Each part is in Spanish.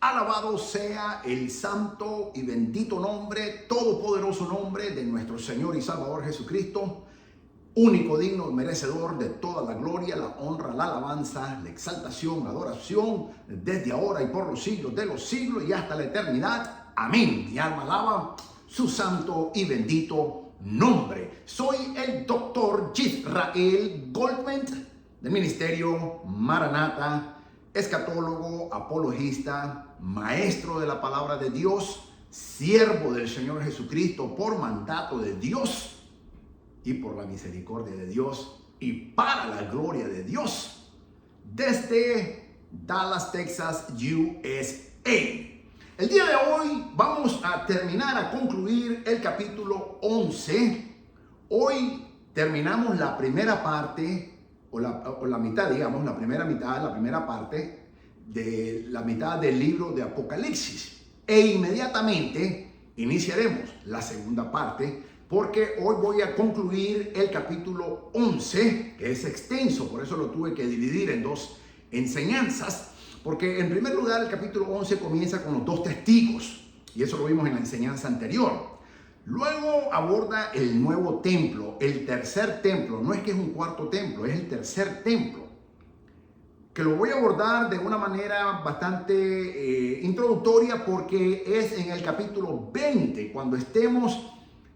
Alabado sea el santo y bendito nombre, todopoderoso nombre de nuestro Señor y Salvador Jesucristo, único, digno, merecedor de toda la gloria, la honra, la alabanza, la exaltación, la adoración, desde ahora y por los siglos de los siglos y hasta la eternidad. Amén. Mi alma alaba su santo y bendito nombre. Soy el doctor Yisrael Goldman del Ministerio Maranata, escatólogo, apologista, maestro de la palabra de Dios, siervo del Señor Jesucristo por mandato de Dios y por la misericordia de Dios y para la gloria de Dios, desde Dallas, Texas, USA. El día de hoy vamos a terminar, a concluir el capítulo 11. Hoy terminamos la primera parte, o la mitad, digamos, la primera parte de la mitad del libro de Apocalipsis. E inmediatamente iniciaremos la segunda parte, porque hoy voy a concluir el capítulo 11, que es extenso, por eso lo tuve que dividir en dos enseñanzas, porque en primer lugar el capítulo 11 comienza con los dos testigos, y eso lo vimos en la enseñanza anterior. Luego aborda el nuevo templo, el tercer templo. No es que es un cuarto templo, es el tercer templo, que lo voy a abordar de una manera bastante introductoria, porque es en el capítulo 20, cuando estemos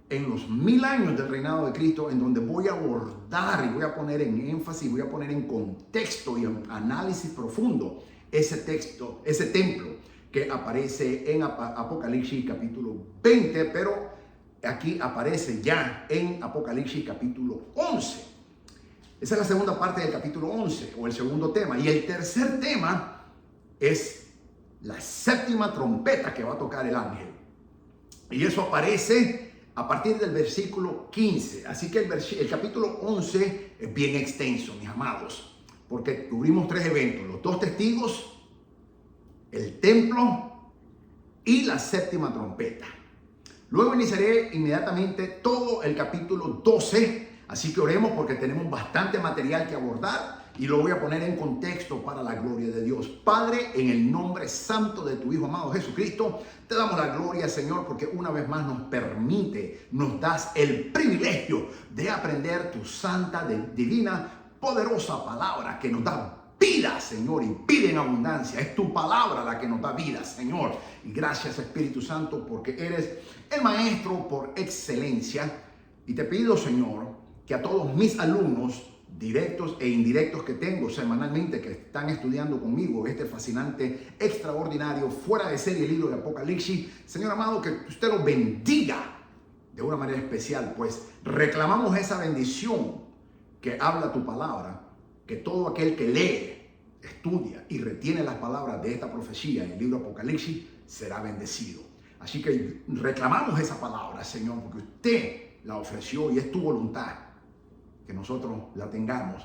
en los 1000 años del reinado de Cristo, en donde voy a abordar y voy a poner en énfasis, voy a poner en contexto y en análisis profundo ese templo que aparece en Apocalipsis capítulo 20, pero aquí aparece ya en Apocalipsis capítulo 11. Esa es la segunda parte del capítulo 11, o el segundo tema. Y el tercer tema es la séptima trompeta que va a tocar el ángel. Y eso aparece a partir del versículo 15. Así que el capítulo 11 es bien extenso, mis amados, porque cubrimos tres eventos: los dos testigos, el templo y la séptima trompeta. Luego iniciaré inmediatamente todo el capítulo 12, así que oremos porque tenemos bastante material que abordar y lo voy a poner en contexto para la gloria de Dios. Padre, en el nombre santo de tu Hijo amado Jesucristo, te damos la gloria, Señor, porque una vez más nos das el privilegio de aprender tu santa, divina, poderosa palabra que nos da vida, Señor, y vida en abundancia. Es tu palabra la que nos da vida, Señor. Y gracias, Espíritu Santo, porque eres el maestro por excelencia. Y te pido, Señor, que a todos mis alumnos, directos e indirectos que tengo semanalmente, que están estudiando conmigo este fascinante, extraordinario, fuera de serie libro de Apocalipsis, Señor amado, que usted los bendiga de una manera especial, pues reclamamos esa bendición que habla tu palabra, que todo aquel que lee, estudia y retiene las palabras de esta profecía en el libro Apocalipsis será bendecido. Así que reclamamos esa palabra, Señor, porque usted la ofreció y es tu voluntad que nosotros la tengamos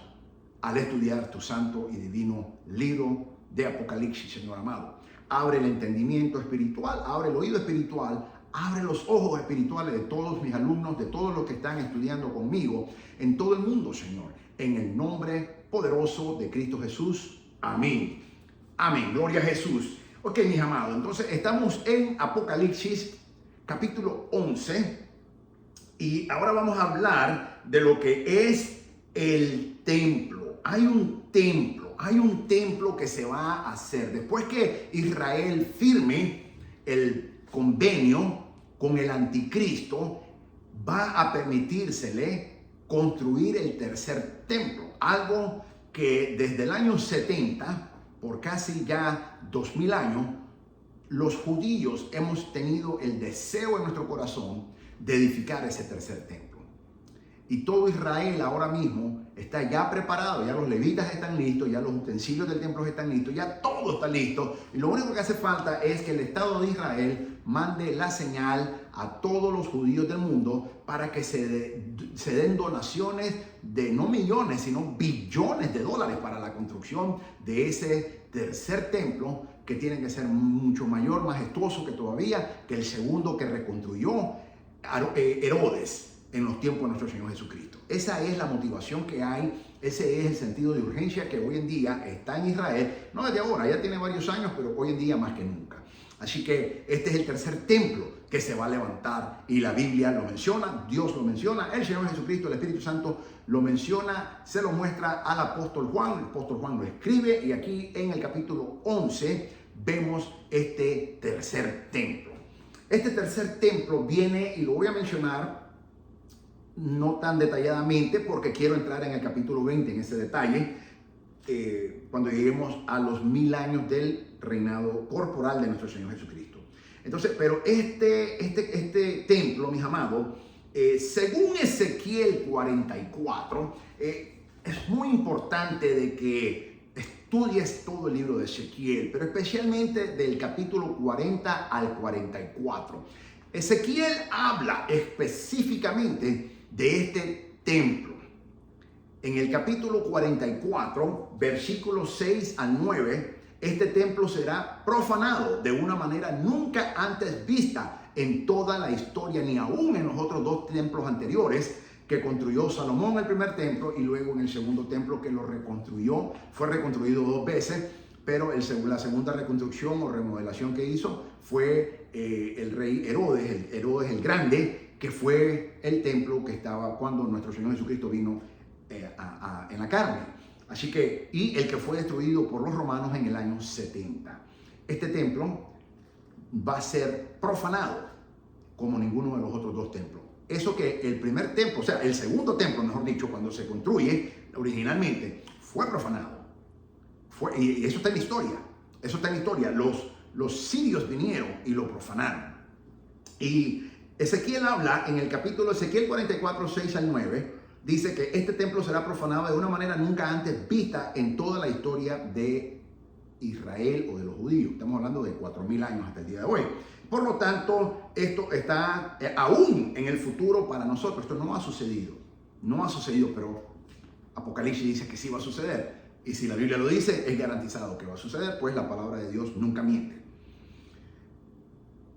al estudiar tu santo y divino libro de Apocalipsis, Señor amado. Abre el entendimiento espiritual, abre el oído espiritual, abre los ojos espirituales de todos mis alumnos, de todos los que están estudiando conmigo en todo el mundo, Señor, en el nombre poderoso de Cristo Jesús. Amén. Amén. Gloria a Jesús. Ok, mis amados, entonces estamos en Apocalipsis capítulo 11 y ahora vamos a hablar de lo que es el templo. Hay un templo que se va a hacer después que Israel firme el convenio con el anticristo. Va a permitírsele construir el tercer templo, algo que desde el año 70, por casi ya 2000 años, los judíos hemos tenido el deseo en nuestro corazón de edificar ese tercer templo. Y todo Israel ahora mismo está ya preparado, ya los levitas están listos, ya los utensilios del templo están listos, ya todo está listo. Y lo único que hace falta es que el Estado de Israel mande la señal a todos los judíos del mundo para que se den donaciones de no millones, sino billones de dólares para la construcción de ese tercer templo, que tiene que ser mucho mayor, majestuoso que todavía que el segundo que reconstruyó Herodes. en los tiempos de nuestro Señor Jesucristo. Esa es la motivación que hay, ese es el sentido de urgencia que hoy en día está en Israel, no desde ahora, ya tiene varios años, pero hoy en día más que nunca. Así que este es el tercer templo que se va a levantar y la Biblia lo menciona, Dios lo menciona, el Señor Jesucristo, el Espíritu Santo lo menciona, se lo muestra al apóstol Juan, el apóstol Juan lo escribe y aquí en el capítulo 11 vemos este tercer templo. Este tercer templo viene, y lo voy a mencionar no tan detalladamente porque quiero entrar en el capítulo 20 en ese detalle, cuando lleguemos a los 1000 años del reinado corporal de nuestro Señor Jesucristo. Entonces, pero este templo, mis amados, según Ezequiel 44, es muy importante de que estudies todo el libro de Ezequiel, pero especialmente del capítulo 40 al 44. Ezequiel habla específicamente de este templo. En el capítulo 44, versículos 6 al 9, este templo será profanado de una manera nunca antes vista en toda la historia, ni aún en los otros dos templos anteriores que construyó Salomón, el primer templo, y luego en el segundo templo que lo reconstruyó. Fue reconstruido 2 veces, pero la segunda reconstrucción o remodelación que hizo fue el rey Herodes el Grande, que fue el templo que estaba cuando nuestro Señor Jesucristo vino en la carne. Así que, y el que fue destruido por los romanos en el año 70. Este templo va a ser profanado como ninguno de los otros dos templos. Eso que el primer templo, o sea, el segundo templo, mejor dicho, cuando se construye originalmente, fue profanado. Y eso está en la historia. Eso está en la historia. Los sirios vinieron y lo profanaron. Y Ezequiel habla en el capítulo Ezequiel 44, 6 al 9, dice que este templo será profanado de una manera nunca antes vista en toda la historia de Israel o de los judíos. Estamos hablando de 4000 años hasta el día de hoy. Por lo tanto, esto está aún en el futuro para nosotros. Esto no ha sucedido. No ha sucedido, pero Apocalipsis dice que sí va a suceder. Y si la Biblia lo dice, es garantizado que va a suceder, pues la palabra de Dios nunca miente.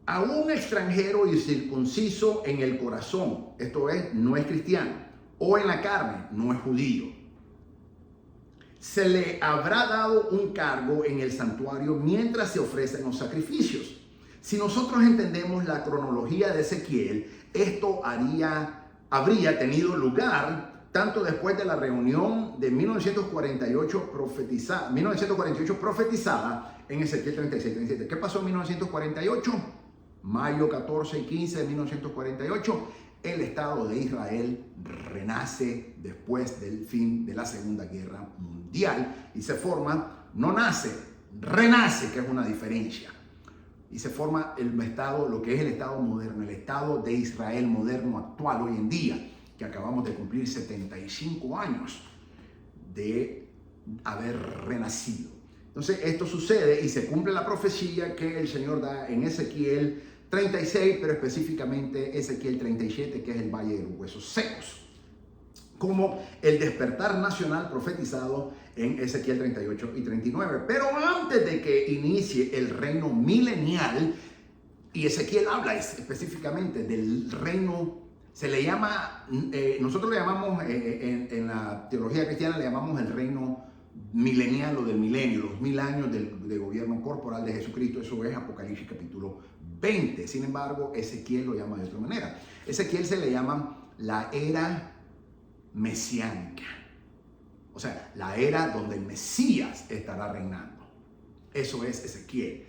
A un extranjero y circunciso en el corazón, esto es, no es cristiano, o en la carne, no es judío, se le habrá dado un cargo en el santuario mientras se ofrecen los sacrificios. Si nosotros entendemos la cronología de Ezequiel, esto habría tenido lugar tanto después de la reunión de 1948 profetizada en Ezequiel 36-37. ¿Qué pasó en 1948? Mayo 14 y 15 de 1948, el Estado de Israel renace después del fin de la Segunda Guerra Mundial y se forma, no nace, renace, que es una diferencia. Y se forma el Estado, lo que es el Estado moderno, el Estado de Israel moderno actual hoy en día, que acabamos de cumplir 75 años de haber renacido. Entonces esto sucede y se cumple la profecía que el Señor da en Ezequiel 36, pero específicamente Ezequiel 37, que es el Valle de los Huesos Secos, como el despertar nacional profetizado en Ezequiel 38 y 39. Pero antes de que inicie el reino milenial, y Ezequiel habla específicamente del reino, se le llama, nosotros le llamamos, en la teología cristiana le llamamos el reino milenial o del milenio, los 1000 años de gobierno corporal de Jesucristo. Eso es Apocalipsis capítulo 20. Sin embargo, Ezequiel lo llama de otra manera. Ezequiel se le llama la era mesiánica, o sea, la era donde el Mesías estará reinando. Eso es Ezequiel.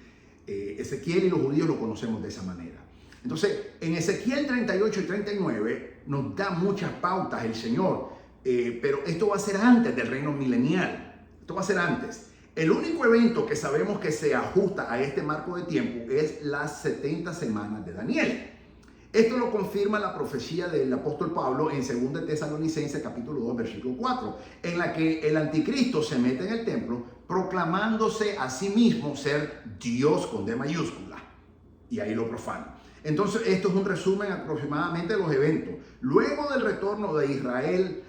Ezequiel y los judíos lo conocemos de esa manera. Entonces, en Ezequiel 38 y 39 nos da muchas pautas el Señor, pero esto va a ser antes del reino milenial. Esto va a ser antes. El único evento que sabemos que se ajusta a este marco de tiempo es las 70 semanas de Daniel. Esto lo confirma la profecía del apóstol Pablo en 2 Tesalonicenses capítulo 2 versículo 4, en la que el anticristo se mete en el templo proclamándose a sí mismo ser Dios con D mayúscula, y ahí lo profana. Entonces esto es un resumen aproximadamente de los eventos. Luego del retorno de Israel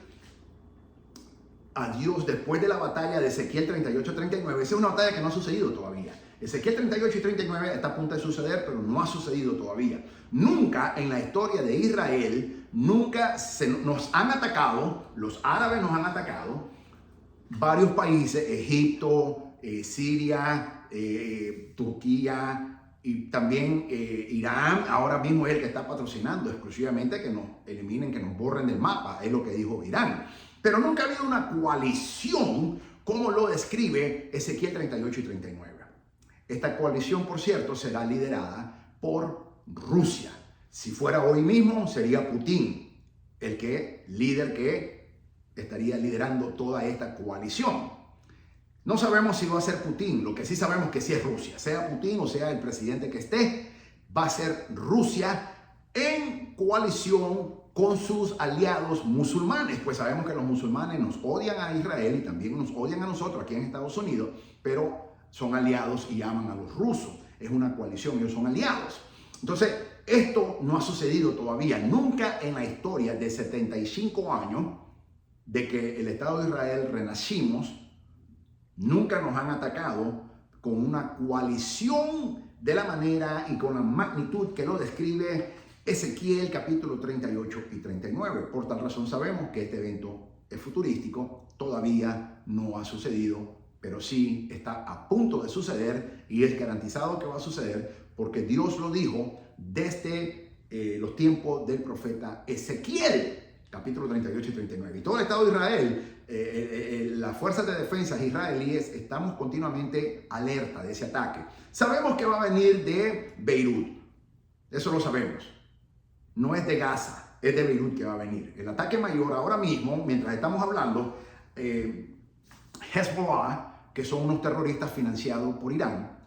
a Dios después de la batalla de Ezequiel 38-39, esa es una batalla que no ha sucedido todavía. Ezequiel 38 y 39 está a punto de suceder, pero no ha sucedido todavía. Nunca en la historia de Israel nunca nos han atacado, los árabes nos han atacado, varios países, Egipto, Siria, Turquía y también Irán, ahora mismo es el que está patrocinando exclusivamente que nos eliminen, que nos borren del mapa, es lo que dijo Irán. Pero nunca ha habido una coalición como lo describe Ezequiel 38 y 39. Esta coalición, por cierto, será liderada por Rusia. Si fuera hoy mismo, sería Putin, líder que estaría liderando toda esta coalición. No sabemos si va a ser Putin, lo que sí sabemos que sí es Rusia. Sea Putin o sea el presidente que esté, va a ser Rusia en coalición con sus aliados musulmanes. Pues sabemos que los musulmanes nos odian a Israel y también nos odian a nosotros aquí en Estados Unidos, pero son aliados y aman a los rusos. Es una coalición, ellos son aliados. Entonces, esto no ha sucedido todavía. Nunca en la historia de 75 años de que el Estado de Israel renacimos, nunca nos han atacado con una coalición de la manera y con la magnitud que lo describe Ezequiel capítulo 38 y 39. Por tal razón sabemos que este evento es futurístico, todavía no ha sucedido, pero sí está a punto de suceder y es garantizado que va a suceder porque Dios lo dijo desde los tiempos del profeta Ezequiel, capítulo 38 y 39. Y todo el Estado de Israel, las fuerzas de defensa israelíes, estamos continuamente alerta de ese ataque. Sabemos que va a venir de Beirut, eso lo sabemos. No es de Gaza, es de Beirut que va a venir. El ataque mayor ahora mismo, mientras estamos hablando, Hezbollah, que son unos terroristas financiados por Irán,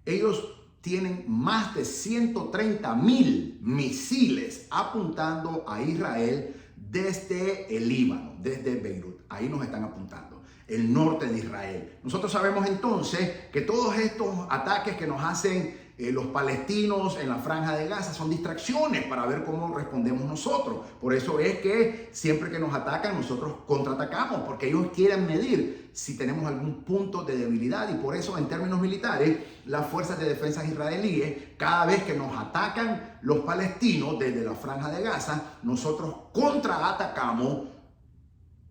ellos tienen más de 130,000 misiles apuntando a Israel desde el Líbano, desde Beirut. Ahí nos están apuntando, el norte de Israel. Nosotros sabemos entonces que todos estos ataques que nos hacen los palestinos en la franja de Gaza son distracciones para ver cómo respondemos nosotros. Por eso es que siempre que nos atacan nosotros contraatacamos, porque ellos quieren medir si tenemos algún punto de debilidad y por eso en términos militares las fuerzas de defensa israelíes, cada vez que nos atacan los palestinos desde la franja de Gaza, nosotros contraatacamos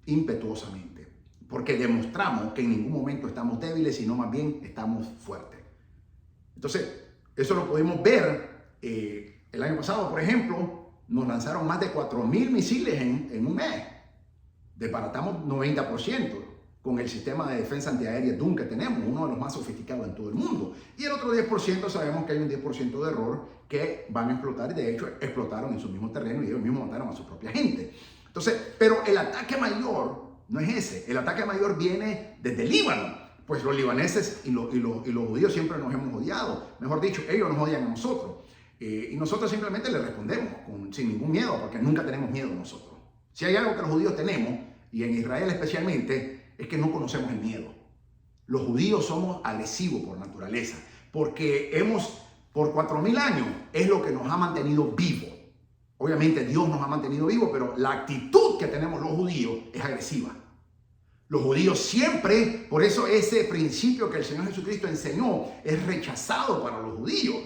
impetuosamente, porque demostramos que en ningún momento estamos débiles, sino más bien estamos fuertes. Entonces, eso lo pudimos ver el año pasado, por ejemplo, nos lanzaron más de 4,000 misiles en un mes. Desbaratamos 90% con el sistema de defensa antiaérea DUN que tenemos, uno de los más sofisticados en todo el mundo. Y el otro 10% sabemos que hay un 10% de error que van a explotar y de hecho explotaron en su mismo terreno y ellos mismos mataron a su propia gente. Entonces, pero el ataque mayor no es ese, el ataque mayor viene desde el Líbano. Pues los libaneses y los judíos siempre nos hemos odiado. Mejor dicho, ellos nos odian a nosotros. Y nosotros simplemente les respondemos sin ningún miedo, porque nunca tenemos miedo nosotros. Si hay algo que los judíos tenemos, y en Israel especialmente, es que no conocemos el miedo. Los judíos somos agresivos por naturaleza, porque por 4,000 años, es lo que nos ha mantenido vivos. Obviamente Dios nos ha mantenido vivos, pero la actitud que tenemos los judíos es agresiva. Los judíos siempre, por eso ese principio que el Señor Jesucristo enseñó es rechazado para los judíos.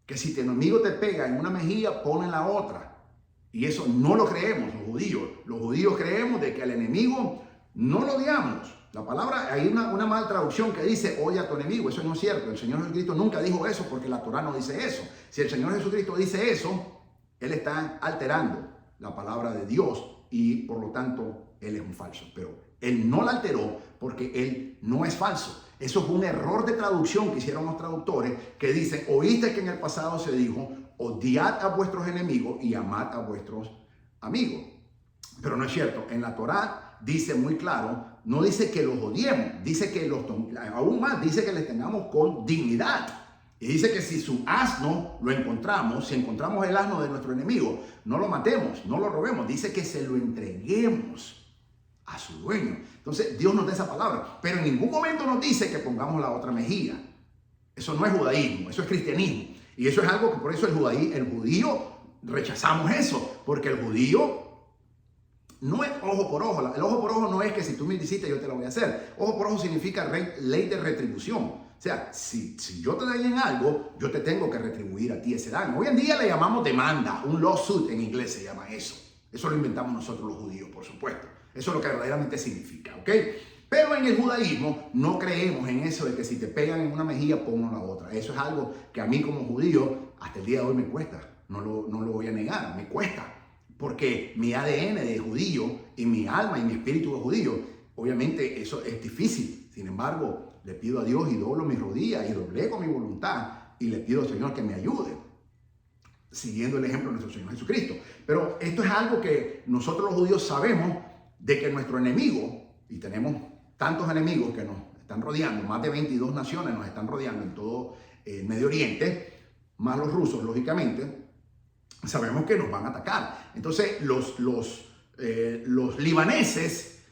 Que si tu enemigo te pega en una mejilla, pon en la otra. Y eso no lo creemos los judíos. Los judíos creemos de que al enemigo no lo odiamos. La palabra, hay una mala traducción que dice odia a tu enemigo. Eso no es cierto. El Señor Jesucristo nunca dijo eso porque la Torá no dice eso. Si el Señor Jesucristo dice eso, Él está alterando la palabra de Dios y por lo tanto Él es un falso. Pero Él no la alteró porque Él no es falso. Eso fue un error de traducción que hicieron los traductores que dicen, oíste que en el pasado se dijo, odiad a vuestros enemigos y amad a vuestros amigos. Pero no es cierto. En la Torá dice muy claro, no dice que los odiemos, dice que aún más, dice que les tengamos con dignidad. Y dice que si su asno lo encontramos, si encontramos el asno de nuestro enemigo, no lo matemos, no lo robemos, dice que se lo entreguemos a su dueño. Entonces Dios nos da esa palabra, pero en ningún momento nos dice que pongamos la otra mejilla. Eso no es judaísmo, eso es cristianismo. Y eso es algo que por eso el judío rechazamos eso, porque el judío no es ojo por ojo. El ojo por ojo no es que si tú me hiciste yo te lo voy a hacer. Ojo por ojo significa ley de retribución. sea, si yo te daño en algo, yo te tengo que retribuir a ti ese daño. Hoy en día le llamamos demanda, un lawsuit en inglés se llama eso. Eso lo inventamos nosotros los judíos, por supuesto. Eso es lo que verdaderamente significa, ¿ok? Pero en el judaísmo no creemos en eso de que si te pegan en una mejilla, ponlo en la otra. Eso es algo que a mí como judío hasta el día de hoy me cuesta. No lo voy a negar, me cuesta. Porque mi ADN de judío y mi alma y mi espíritu de judío, obviamente eso es difícil. Sin embargo, le pido a Dios y doblo mis rodillas y doblego mi voluntad y le pido al Señor que me ayude, siguiendo el ejemplo de nuestro Señor Jesucristo. Pero esto es algo que nosotros los judíos sabemos de que nuestro enemigo, y tenemos tantos enemigos que nos están rodeando, más de 22 naciones nos están rodeando en todo el Medio Oriente, más los rusos, lógicamente, sabemos que nos van a atacar. Entonces, los libaneses,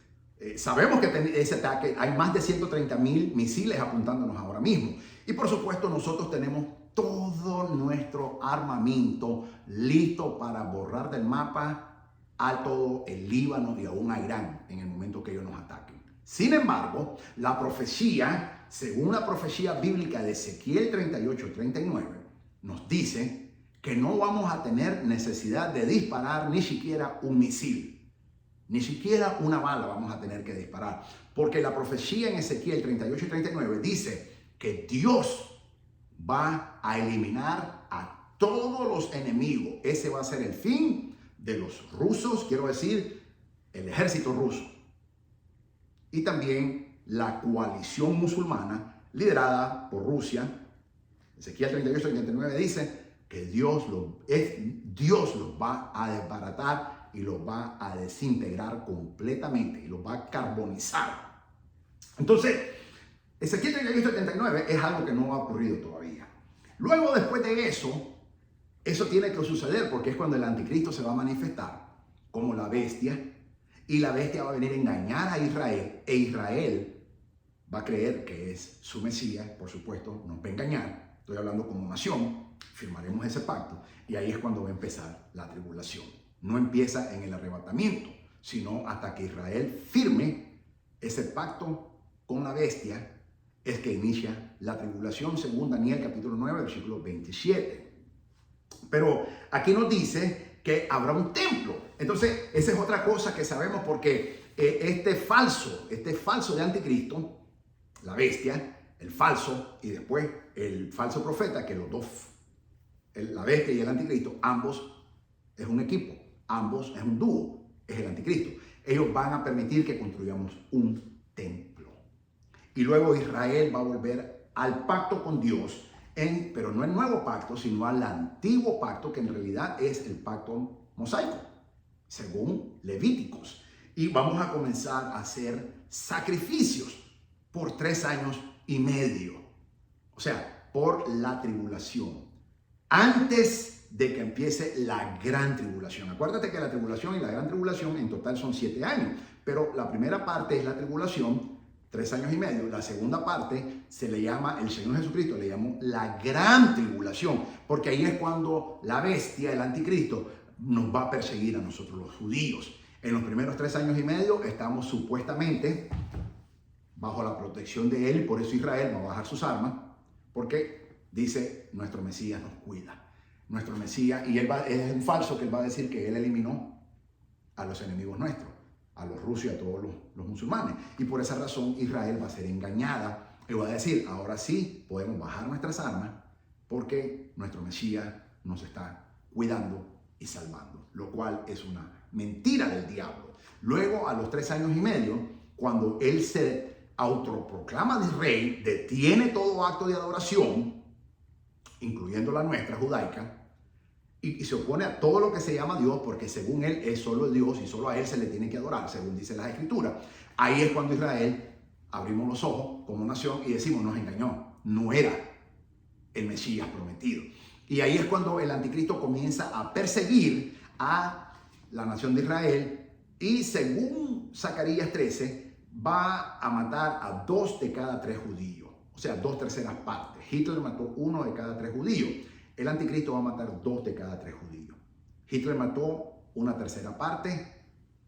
sabemos que ese ataque, hay más de 130,000 misiles apuntándonos ahora mismo. Y por supuesto, nosotros tenemos todo nuestro armamento listo para borrar del mapa a todo el Líbano y aún a Irán en el momento que ellos nos ataquen. Sin embargo, la profecía, según la profecía bíblica de Ezequiel 38-39, nos dice que no vamos a tener necesidad de disparar ni siquiera un misil, ni siquiera una bala vamos a tener que disparar, porque la profecía en Ezequiel 38-39 dice que Dios va a eliminar a todos los enemigos. Ese va a ser el fin de los rusos, quiero decir, el ejército ruso. Y también la coalición musulmana liderada por Rusia. Ezequiel 38-39 dice que Dios los va a desbaratar y los va a desintegrar completamente y los va a carbonizar. Entonces, Ezequiel 38-39 es algo que no ha ocurrido todavía. Luego, después de eso tiene que suceder porque es cuando el anticristo se va a manifestar como la bestia y la bestia va a venir a engañar a Israel e Israel va a creer que es su Mesías, por supuesto, nos va a engañar. Estoy hablando como nación, firmaremos ese pacto y ahí es cuando va a empezar la tribulación. No empieza en el arrebatamiento, sino hasta que Israel firme ese pacto con la bestia es que inicia la tribulación según Daniel capítulo 9, versículo 27. Pero aquí nos dice que habrá un templo. Entonces, esa es otra cosa que sabemos porque este falso de anticristo, la bestia, el falso y después el falso profeta, que los dos, la bestia y el anticristo, ambos es un equipo, ambos es un dúo, es el anticristo. Ellos van a permitir que construyamos un templo. Y luego Israel va a volver al pacto con Dios, pero no el nuevo pacto, sino al antiguo pacto, que en realidad es el pacto mosaico, según Levíticos. Y vamos a comenzar a hacer sacrificios por 3 años y medio. O sea, por la tribulación. Antes de que empiece la gran tribulación. Acuérdate que la tribulación y la gran tribulación en total son 7 años. Pero la primera parte es la tribulación, 3 años y medio. La segunda parte se le llama, el Señor Jesucristo le llamó la gran tribulación, porque ahí es cuando la bestia, el anticristo, nos va a perseguir a nosotros los judíos. En los primeros 3 años y medio estamos supuestamente bajo la protección de él, por eso Israel va a bajar sus armas, porque dice, nuestro Mesías nos cuida. Nuestro Mesías, y es un falso que él va a decir que él eliminó a los enemigos nuestros, a los rusos y a todos los musulmanes. Y por esa razón Israel va a ser engañada y va a decir, ahora sí podemos bajar nuestras armas porque nuestro Mesías nos está cuidando y salvando, lo cual es una mentira del diablo. Luego, a los 3 años y medio, cuando él se autoproclama de rey, detiene todo acto de adoración, incluyendo la nuestra judaica, y se opone a todo lo que se llama Dios, porque según él es solo Dios y solo a él se le tiene que adorar, según dice las Escrituras. Ahí es cuando Israel abrimos los ojos como nación y decimos, nos engañó, no era el Mesías prometido. Y ahí es cuando el anticristo comienza a perseguir a la nación de Israel y según Zacarías 13 va a matar a 2 de cada 3 judíos, o sea, 2/3 partes. Hitler mató 1 de cada 3 judíos. El anticristo va a matar 2 de cada 3 judíos. Hitler mató 1/3 parte.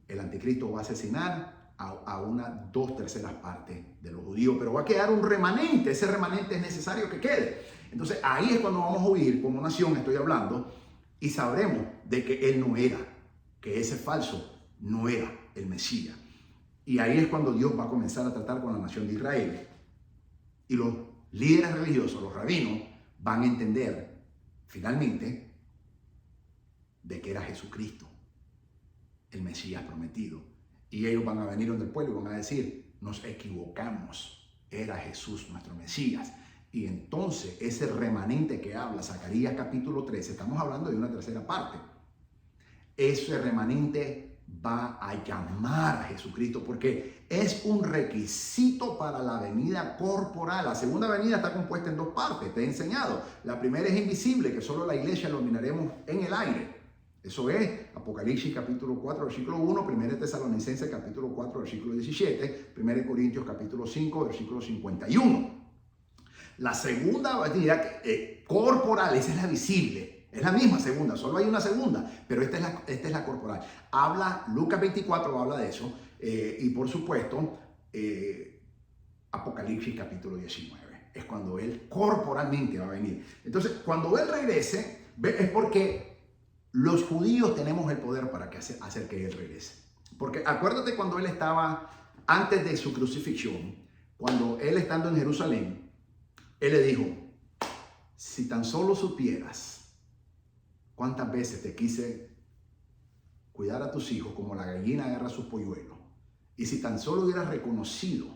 El anticristo va a asesinar a una 2/3 partes de los judíos, pero va a quedar un remanente. Ese remanente es necesario que quede. Entonces ahí es cuando vamos a oír, como nación estoy hablando, y sabremos de que él no era, que ese falso no era el Mesías. Y ahí es cuando Dios va a comenzar a tratar con la nación de Israel. Y los líderes religiosos, los rabinos, van a entender finalmente de que era Jesucristo, el Mesías prometido. Y ellos van a venir donde el pueblo y van a decir, nos equivocamos, era Jesús nuestro Mesías. Y entonces ese remanente que habla Zacarías capítulo 13, estamos hablando de una 3/4 parte. Ese remanente va a llamar a Jesucristo porque es un requisito para la venida corporal. La segunda venida está compuesta en 2 partes, te he enseñado. La primera es invisible, que solo la iglesia lo miraremos en el aire. Eso es Apocalipsis capítulo 4, versículo 1, 1 Tesalonicenses capítulo 4, versículo 17, 1 Corintios capítulo 5, versículo 51. La segunda venida corporal, esa es la visible. Es la misma segunda, solo hay una segunda, pero esta es la corporal. Lucas 24 habla de eso, y por supuesto, Apocalipsis capítulo 19. Es cuando él corporalmente va a venir. Entonces, cuando él regrese, es porque los judíos tenemos el poder para hacer que él regrese. Porque acuérdate cuando él estaba, antes de su crucifixión, cuando él estando en Jerusalén, él le dijo, si tan solo supieras cuántas veces te quise cuidar a tus hijos como la gallina agarra a sus polluelos, y si tan solo hubieras reconocido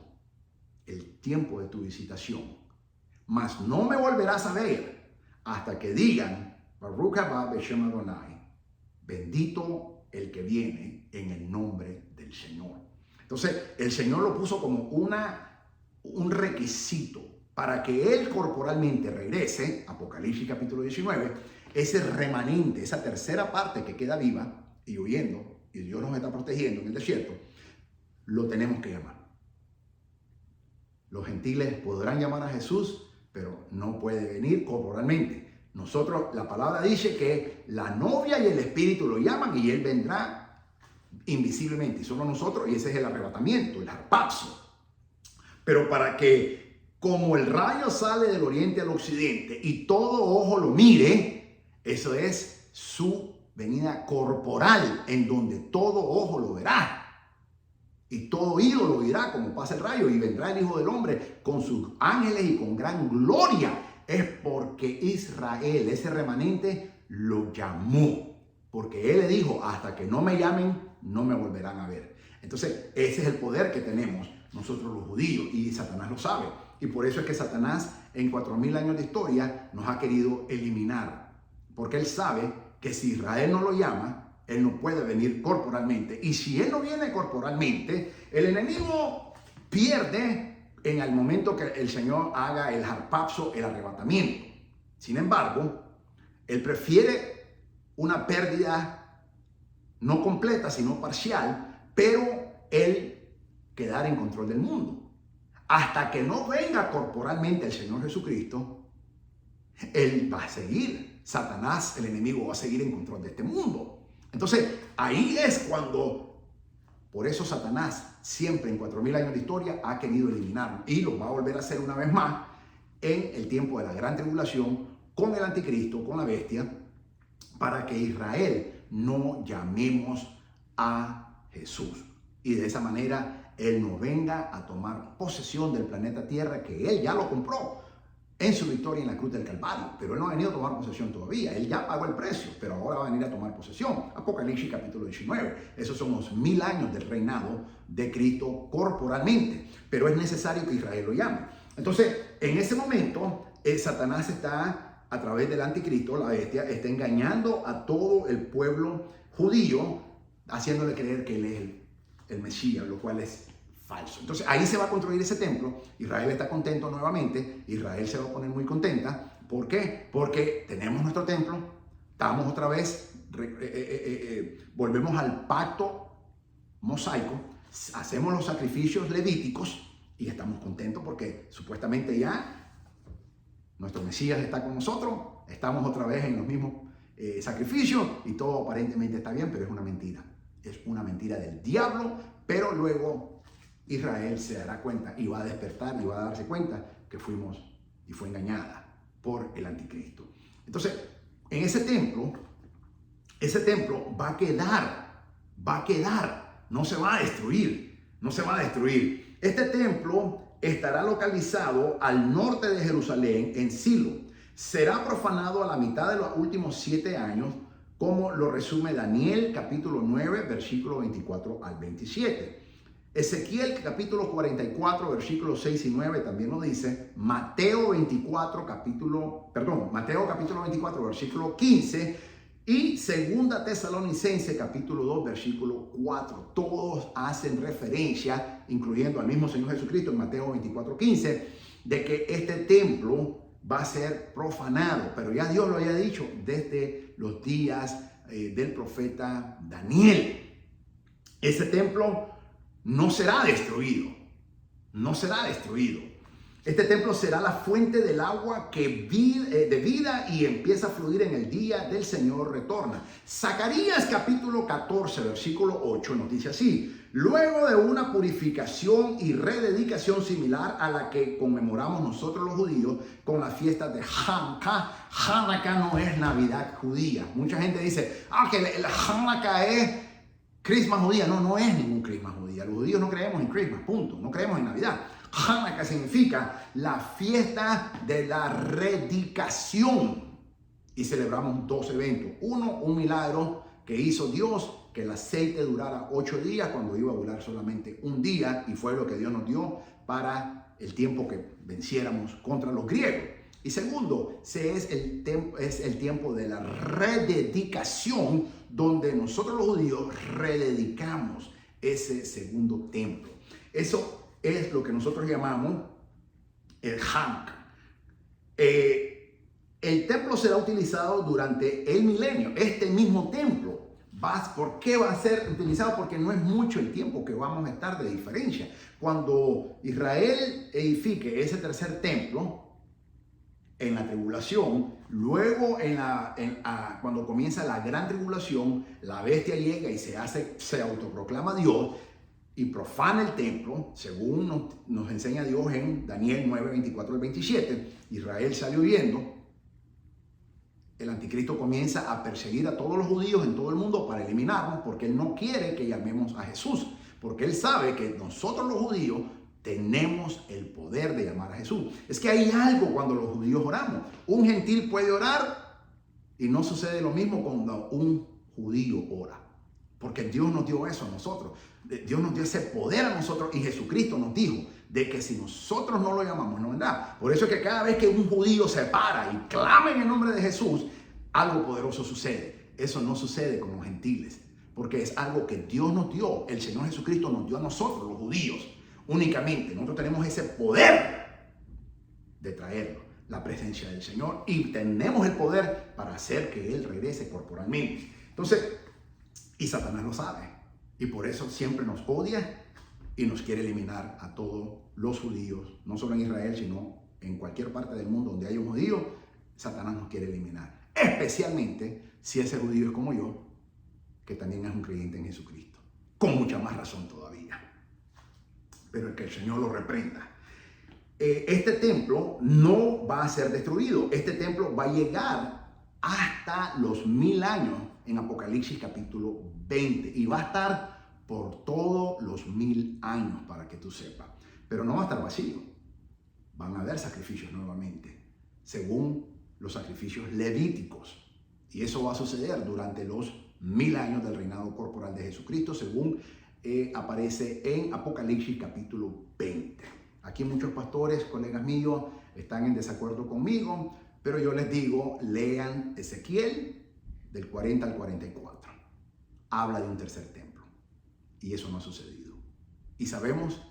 el tiempo de tu visitación, mas no me volverás a ver hasta que digan, Baruch haba Beshem Adonai, bendito el que viene en el nombre del Señor. Entonces, el Señor lo puso como un requisito para que él corporalmente regrese, Apocalipsis capítulo 19, ese remanente, esa 3/4 parte que queda viva y huyendo, y Dios nos está protegiendo en el desierto, lo tenemos que llamar. Los gentiles podrán llamar a Jesús, pero no puede venir corporalmente. Nosotros, la palabra dice que la novia y el espíritu lo llaman y él vendrá invisiblemente. Y solo nosotros, y ese es el arrebatamiento, el harpazo. Pero para que, como el rayo sale del oriente al occidente y todo ojo lo mire, eso es su venida corporal, en donde todo ojo lo verá. Y todo oído lo oirá como pasa el rayo, y vendrá el Hijo del Hombre con sus ángeles y con gran gloria. Es porque Israel, ese remanente, lo llamó. Porque él le dijo, hasta que no me llamen, no me volverán a ver. Entonces, ese es el poder que tenemos nosotros los judíos, y Satanás lo sabe. Y por eso es que Satanás, en 4000 años de historia, nos ha querido eliminar. Porque él sabe que si Israel no lo llama, él no puede venir corporalmente. Y si él no viene corporalmente, el enemigo pierde en el momento que el Señor haga el harpazo, el arrebatamiento. Sin embargo, él prefiere una pérdida no completa, sino parcial, pero él quedar en control del mundo. Hasta que no venga corporalmente el Señor Jesucristo, él va a seguir. Satanás, el enemigo, va a seguir en control de este mundo. Entonces, ahí es cuando, por eso Satanás siempre en 4000 años de historia ha querido eliminarlo, y lo va a volver a hacer una vez más en el tiempo de la gran tribulación con el anticristo, con la bestia, para que Israel no llamemos a Jesús. Y de esa manera él no venga a tomar posesión del planeta Tierra, que él ya lo compró en su victoria en la cruz del Calvario, pero él no ha venido a tomar posesión todavía. Él ya pagó el precio, pero ahora va a venir a tomar posesión. Apocalipsis capítulo 19. Esos son los 1000 años del reinado de Cristo corporalmente, pero es necesario que Israel lo llame. Entonces, en ese momento, Satanás está, a través del anticristo, la bestia, está engañando a todo el pueblo judío, haciéndole creer que él es el Mesías, lo cual es falso. Entonces ahí se va a construir ese templo. Israel está contento nuevamente. Israel se va a poner muy contenta. ¿Por qué? Porque tenemos nuestro templo. Estamos otra vez, volvemos al pacto mosaico. Hacemos los sacrificios levíticos y estamos contentos porque supuestamente ya nuestro Mesías está con nosotros. Estamos otra vez en los mismos sacrificios y todo aparentemente está bien, pero es una mentira. Es una mentira del diablo, pero luego Israel se dará cuenta y va a despertar y va a darse cuenta que fuimos y fue engañada por el anticristo. Entonces, en ese templo va a quedar, no se va a destruir, no se va a destruir. Este templo estará localizado al norte de Jerusalén, en Silo. Será profanado a la mitad de los últimos 7 años, como lo resume Daniel capítulo 9, versículo 24 al 27. Ezequiel capítulo 44, versículos 6 y 9 también lo dice. Mateo capítulo 24, versículo 15. Y segunda Tesalonicense capítulo 2, versículo 4. Todos hacen referencia, incluyendo al mismo Señor Jesucristo en Mateo 24, 15, de que este templo va a ser profanado. Pero ya Dios lo había dicho desde los días del profeta Daniel. Ese templo no será destruido. No será destruido. Este templo será la fuente del agua de vida y empieza a fluir en el día del Señor retorna. Zacarías capítulo 14, versículo 8 nos dice así: luego de una purificación y rededicación similar a la que conmemoramos nosotros los judíos con las fiestas de Hanukkah. Hanukkah no es Navidad judía. Mucha gente dice, que el Hanukkah es Christmas judía. No, no es ningún Christmas judía. Los judíos no creemos en Christmas, punto. No creemos en Navidad. Hanukkah significa la fiesta de la rededicación. Y celebramos 2 eventos. Uno, un milagro que hizo Dios, que el aceite durara 8 días cuando iba a durar solamente un día. Y fue lo que Dios nos dio para el tiempo que venciéramos contra los griegos. Y segundo, es el tiempo de la rededicación, donde nosotros los judíos rededicamos ese segundo templo. Eso es lo que nosotros llamamos el Hanukkah. El templo será utilizado durante el milenio. Este mismo templo, ¿por qué va a ser utilizado? Porque no es mucho el tiempo que vamos a estar de diferencia. Cuando Israel edifique ese tercer templo, en la tribulación, luego cuando comienza la gran tribulación, la bestia llega y se autoproclama Dios y profana el templo, según nos enseña Dios en Daniel 9, 24 al 27. Israel sale huyendo. El anticristo comienza a perseguir a todos los judíos en todo el mundo para eliminarnos, porque él no quiere que llamemos a Jesús, porque él sabe que nosotros los judíos tenemos el poder de llamar a Jesús. Es que hay algo cuando los judíos oramos. Un gentil puede orar y no sucede lo mismo cuando un judío ora. Porque Dios nos dio eso a nosotros. Dios nos dio ese poder a nosotros y Jesucristo nos dijo de que si nosotros no lo llamamos, no vendrá. Por eso es que cada vez que un judío se para y clama en el nombre de Jesús, algo poderoso sucede. Eso no sucede con los gentiles, porque es algo que Dios nos dio. El Señor Jesucristo nos dio a nosotros, los judíos. Únicamente nosotros tenemos ese poder de traerlo, la presencia del Señor, y tenemos el poder para hacer que Él regrese corporalmente. Entonces, y Satanás lo sabe, y por eso siempre nos odia y nos quiere eliminar a todos los judíos, no solo en Israel, sino en cualquier parte del mundo donde hay un judío. Satanás nos quiere eliminar, especialmente si ese judío es como yo, que también es un creyente en Jesucristo, con mucha más razón todavía. Pero que el Señor lo reprenda. Este templo no va a ser destruido. Este templo va a llegar hasta los 1000 años en Apocalipsis capítulo 20. Y va a estar por todos los 1000 años, para que tú sepas. Pero no va a estar vacío. Van a haber sacrificios nuevamente, según los sacrificios levíticos. Y eso va a suceder durante los 1000 años del reinado corporal de Jesucristo, según aparece en Apocalipsis capítulo 20. Aquí muchos pastores, colegas míos, están en desacuerdo conmigo, pero yo les digo, lean Ezequiel del 40 al 44. Habla de un tercer templo y eso no ha sucedido. Y sabemos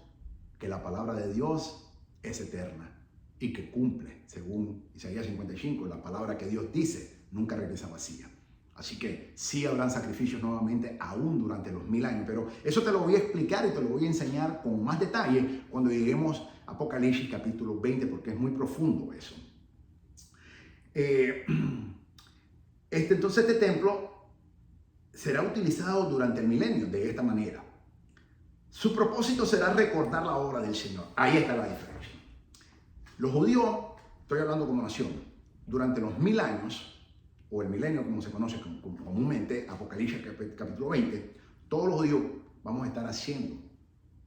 que la palabra de Dios es eterna y que cumple, según Isaías 55, la palabra que Dios dice nunca regresa vacía. Así que sí habrán sacrificios nuevamente aún durante los 1000 años, pero eso te lo voy a explicar y te lo voy a enseñar con más detalle cuando lleguemos a Apocalipsis capítulo 20, porque es muy profundo eso. Entonces este templo será utilizado durante el milenio de esta manera. Su propósito será recordar la obra del Señor. Ahí está la diferencia. Los judíos, estoy hablando como nación, durante los 1000 años, o el milenio como se conoce comúnmente, Apocalipsis capítulo 20, todos los judíos vamos a estar haciendo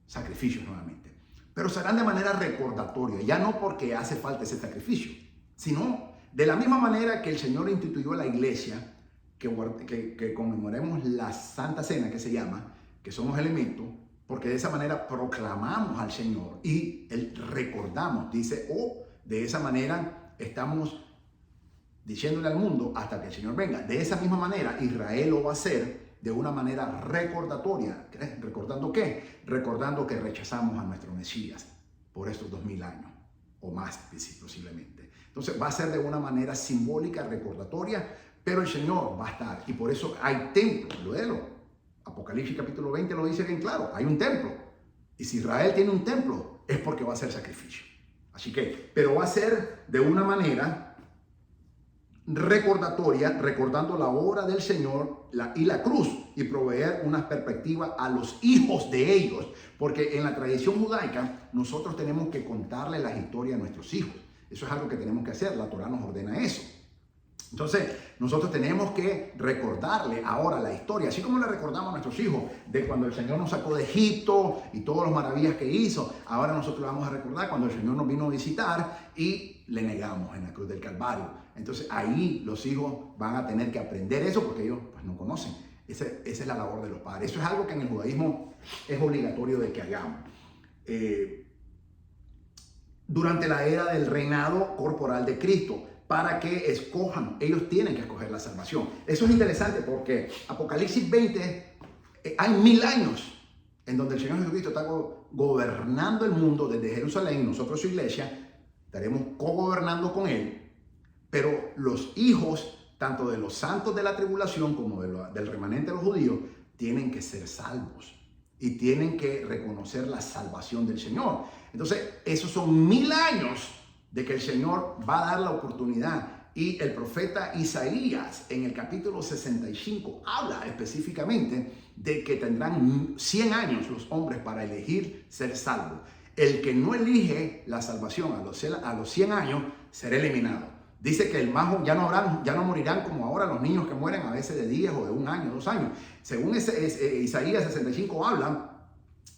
sacrificios nuevamente. Pero serán de manera recordatoria, ya no porque hace falta ese sacrificio, sino de la misma manera que el Señor instituyó la iglesia, que conmemoremos la Santa Cena, que se llama, que somos elementos, porque de esa manera proclamamos al Señor y recordamos, dice, de esa manera estamos diciéndole al mundo hasta que el Señor venga. De esa misma manera, Israel lo va a hacer de una manera recordatoria. ¿Recordando qué? Recordando que rechazamos a nuestro Mesías por estos 2000 años o más posiblemente. Entonces va a ser de una manera simbólica, recordatoria, pero el Señor va a estar. Y por eso hay templo, léelo. Apocalipsis capítulo 20 lo dice bien claro, hay un templo. Y si Israel tiene un templo, es porque va a ser sacrificio. Así que, pero va a ser de una manera recordatoria, recordando la obra del Señor y la cruz, y proveer una perspectiva a los hijos de ellos. Porque en la tradición judaica, nosotros tenemos que contarle las historias a nuestros hijos. Eso es algo que tenemos que hacer, la Torá nos ordena eso. Entonces, nosotros tenemos que recordarle ahora la historia, así como le recordamos a nuestros hijos de cuando el Señor nos sacó de Egipto y todas las maravillas que hizo. Ahora nosotros le vamos a recordar cuando el Señor nos vino a visitar y le negamos en la cruz del Calvario. Entonces, ahí los hijos van a tener que aprender eso porque ellos pues, no conocen. Esa es la labor de los padres. Eso es algo que en el judaísmo es obligatorio de que hagamos. Durante la era del reinado corporal de Cristo, para que escojan, ellos tienen que escoger la salvación. Eso es interesante porque Apocalipsis 20, hay 1000 años en donde el Señor Jesucristo está gobernando el mundo desde Jerusalén. Nosotros, su iglesia, estaremos co-gobernando con Él, pero los hijos, tanto de los santos de la tribulación como del remanente de los judíos, tienen que ser salvos y tienen que reconocer la salvación del Señor. Entonces, esos son 1000 años de que el Señor va a dar la oportunidad. Y el profeta Isaías en el capítulo 65 habla específicamente de que tendrán 100 años los hombres para elegir ser salvos. El que no elige la salvación a los 100 años será eliminado. Dice que ya no morirán como ahora los niños que mueren a veces de 10 o de 1 año, 2 años. Según Isaías 65 habla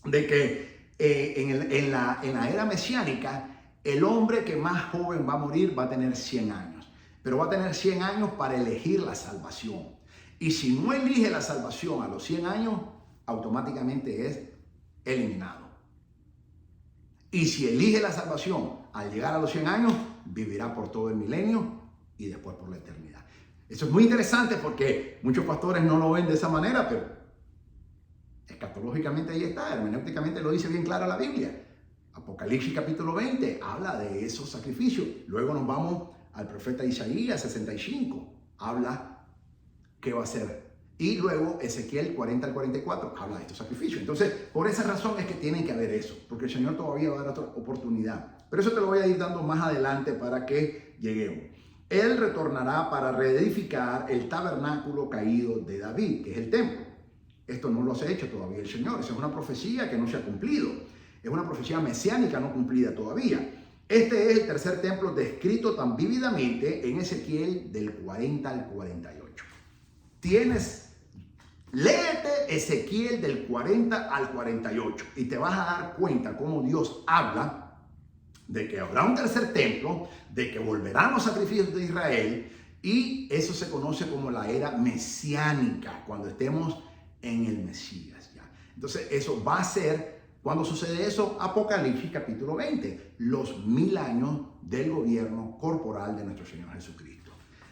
de que en la era mesiánica, el hombre que más joven va a morir va a tener 100 años, pero va a tener 100 años para elegir la salvación. Y si no elige la salvación a los 100 años, automáticamente es eliminado. Y si elige la salvación al llegar a los 100 años, vivirá por todo el milenio y después por la eternidad. Eso es muy interesante porque muchos pastores no lo ven de esa manera, pero escatológicamente ahí está, hermenéuticamente lo dice bien clara la Biblia. Apocalipsis capítulo 20 habla de esos sacrificios. Luego nos vamos al profeta Isaías 65. Habla qué va a hacer. Y luego Ezequiel 40 al 44 habla de estos sacrificios. Entonces, por esa razón es que tienen que haber eso. Porque el Señor todavía va a dar otra oportunidad. Pero eso te lo voy a ir dando más adelante para que lleguemos. Él retornará para reedificar el tabernáculo caído de David, que es el templo. Esto no lo ha hecho todavía el Señor. Esa es una profecía que no se ha cumplido. Es una profecía mesiánica no cumplida todavía. Este es el tercer templo descrito tan vívidamente en Ezequiel del 40 al 48. Léete Ezequiel del 40 al 48 y te vas a dar cuenta cómo Dios habla de que habrá un tercer templo, de que volverán los sacrificios de Israel, y eso se conoce como la era mesiánica, cuando estemos en el Mesías ya. Entonces eso va a ser. Cuando sucede eso, Apocalipsis capítulo 20, los 1000 años del gobierno corporal de nuestro Señor Jesucristo.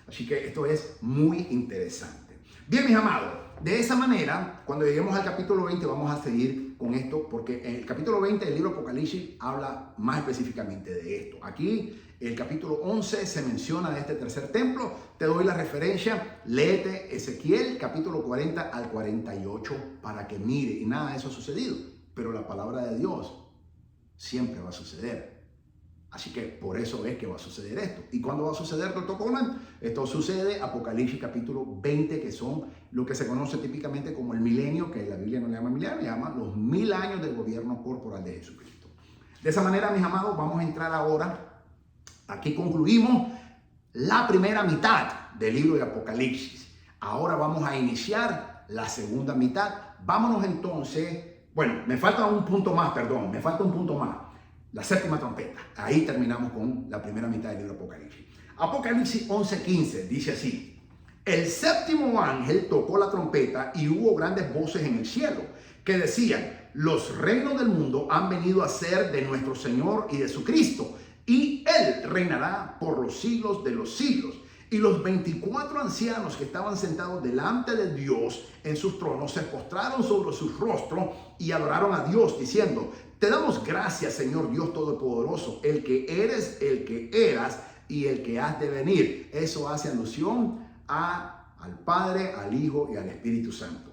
Así que esto es muy interesante. Bien, mis amados, de esa manera, cuando lleguemos al capítulo 20, vamos a seguir con esto, porque en el capítulo 20 del libro Apocalipsis habla más específicamente de esto. Aquí, el capítulo 11 se menciona de este tercer templo. Te doy la referencia, léete Ezequiel capítulo 40 al 48 para que mire, y nada de eso ha sucedido. Pero la palabra de Dios siempre va a suceder. Así que por eso es que va a suceder esto. ¿Y cuándo va a suceder, doctor Coleman? Esto sucede Apocalipsis capítulo 20, que son lo que se conoce típicamente como el milenio, que la Biblia no le llama milenio, le llama los 1000 años del gobierno corporal de Jesucristo. De esa manera, mis amados, vamos a entrar ahora. Aquí concluimos la primera mitad del libro de Apocalipsis. Ahora vamos a iniciar la segunda mitad. Vámonos entonces. Bueno, me falta un punto más. La séptima trompeta. Ahí terminamos con la primera mitad del libro de Apocalipsis. Apocalipsis 11:15 dice así: el séptimo ángel tocó la trompeta y hubo grandes voces en el cielo que decían: los reinos del mundo han venido a ser de nuestro Señor y de su Cristo, y Él reinará por los siglos de los siglos. Y los 24 ancianos que estaban sentados delante de Dios en sus tronos se postraron sobre sus rostros y adoraron a Dios diciendo: te damos gracias, Señor Dios Todopoderoso, el que eres, el que eras y el que has de venir. Eso hace alusión al Padre, al Hijo y al Espíritu Santo.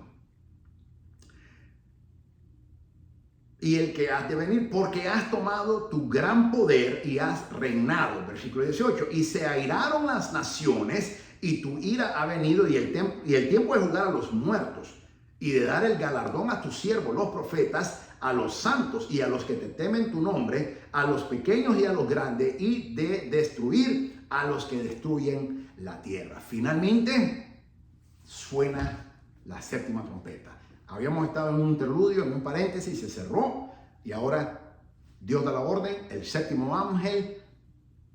Y el que has de venir, porque has tomado tu gran poder y has reinado. Versículo 18. Y se airaron las naciones y tu ira ha venido y el tiempo de juzgar a los muertos y de dar el galardón a tus siervos, los profetas, a los santos y a los que te temen tu nombre, a los pequeños y a los grandes, y de destruir a los que destruyen la tierra. Finalmente suena la séptima trompeta. Habíamos estado en un interludio, en un paréntesis, se cerró y ahora Dios da la orden. El séptimo ángel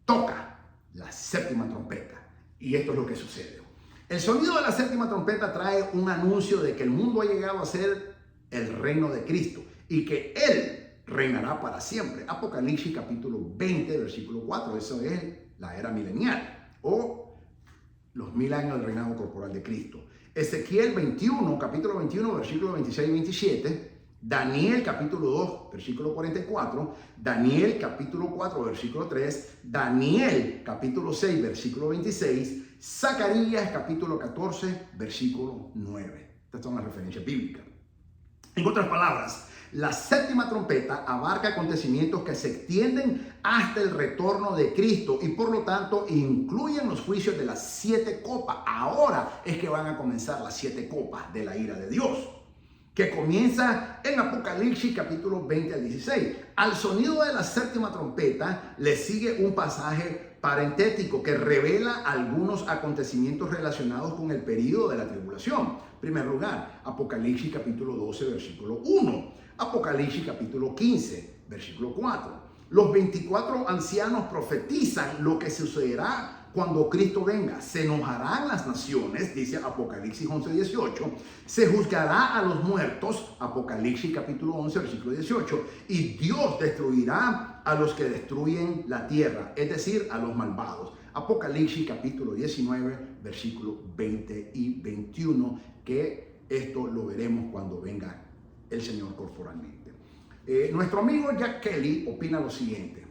toca la séptima trompeta y esto es lo que sucede. El sonido de la séptima trompeta trae un anuncio de que el mundo ha llegado a ser el reino de Cristo y que Él reinará para siempre. Apocalipsis capítulo 20, versículo 4. Eso es la era milenial o los 1000 años del reinado corporal de Cristo. Ezequiel 21, capítulo 21, versículos 26 y 27. Daniel capítulo 2, versículo 44. Daniel capítulo 4, versículo 3. Daniel capítulo 6, versículo 26. Zacarías capítulo 14, versículo 9. Estas son las referencias bíblicas. En otras palabras, la séptima trompeta abarca acontecimientos que se extienden hasta el retorno de Cristo y por lo tanto incluyen los juicios de las 7 copas. Ahora es que van a comenzar las 7 copas de la ira de Dios, que comienza en Apocalipsis capítulo 20 al 16. Al sonido de la séptima trompeta le sigue un pasaje parentético que revela algunos acontecimientos relacionados con el período de la tribulación. En primer lugar, Apocalipsis capítulo 12, versículo 1. Apocalipsis capítulo 15, versículo 4. Los 24 ancianos profetizan lo que sucederá cuando Cristo venga. Se enojarán las naciones, dice Apocalipsis 11, 18. Se juzgará a los muertos, Apocalipsis capítulo 11, versículo 18. Y Dios destruirá a los que destruyen la tierra, es decir, a los malvados. Apocalipsis capítulo 19, versículo 20 y 21, que esto lo veremos cuando venga el Señor corporalmente. Nuestro amigo Jack Kelly opina lo siguiente: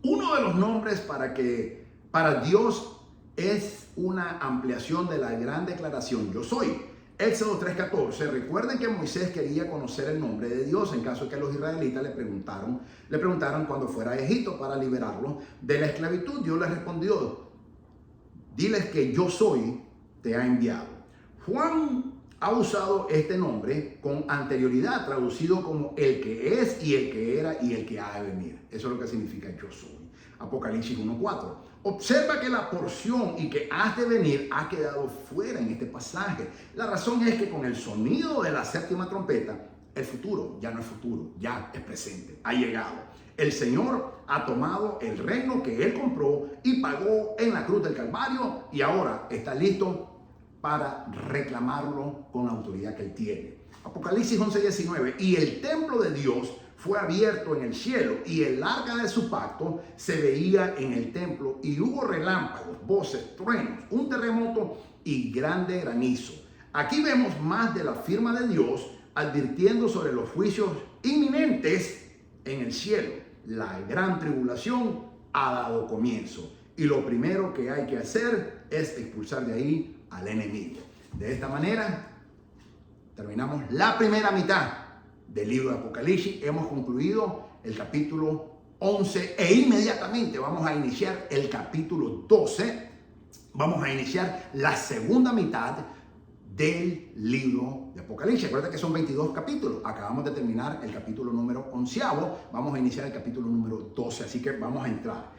uno de los nombres para Dios es una ampliación de la gran declaración yo soy. Éxodo 3:14. Recuerden que Moisés quería conocer el nombre de Dios en caso de que los israelitas le preguntaran cuando fuera a Egipto para liberarlo de la esclavitud. Dios les respondió: diles que yo soy te ha enviado. Juan ha usado este nombre con anterioridad, traducido como el que es y el que era y el que ha de venir. Eso es lo que significa yo soy. Apocalipsis 1:4. Observa que la porción y que has de venir ha quedado fuera en este pasaje. La razón es que con el sonido de la séptima trompeta, el futuro ya no es futuro, ya es presente, ha llegado. El Señor ha tomado el reino que Él compró y pagó en la cruz del Calvario y ahora está listo para reclamarlo con la autoridad que Él tiene. Apocalipsis 11:19. Y el templo de Dios fue abierto en el cielo y el arca de su pacto se veía en el templo y hubo relámpagos, voces, truenos, un terremoto y grande granizo. Aquí vemos más de la firma de Dios advirtiendo sobre los juicios inminentes en el cielo. La gran tribulación ha dado comienzo y lo primero que hay que hacer es expulsar de ahí al enemigo. De esta manera terminamos la primera mitad del libro de Apocalipsis. Hemos concluido el capítulo 11 e inmediatamente vamos a iniciar el capítulo 12. Vamos a iniciar la segunda mitad del libro de Apocalipsis. Recuerda que son 22 capítulos. Acabamos de terminar el capítulo número 11. Vamos a iniciar el capítulo número 12. Así que vamos a entrar.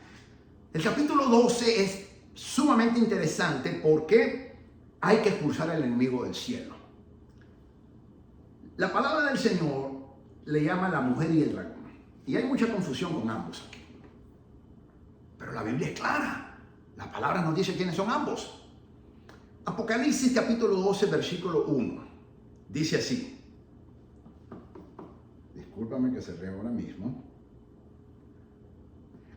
El capítulo 12 es sumamente interesante porque hay que expulsar al enemigo del cielo. La palabra del Señor le llama la mujer y el dragón. Y hay mucha confusión con ambos aquí. Pero la Biblia es clara. La palabra nos dice quiénes son ambos. Apocalipsis capítulo 12, versículo 1. Dice así. Discúlpame que cerré ahora mismo.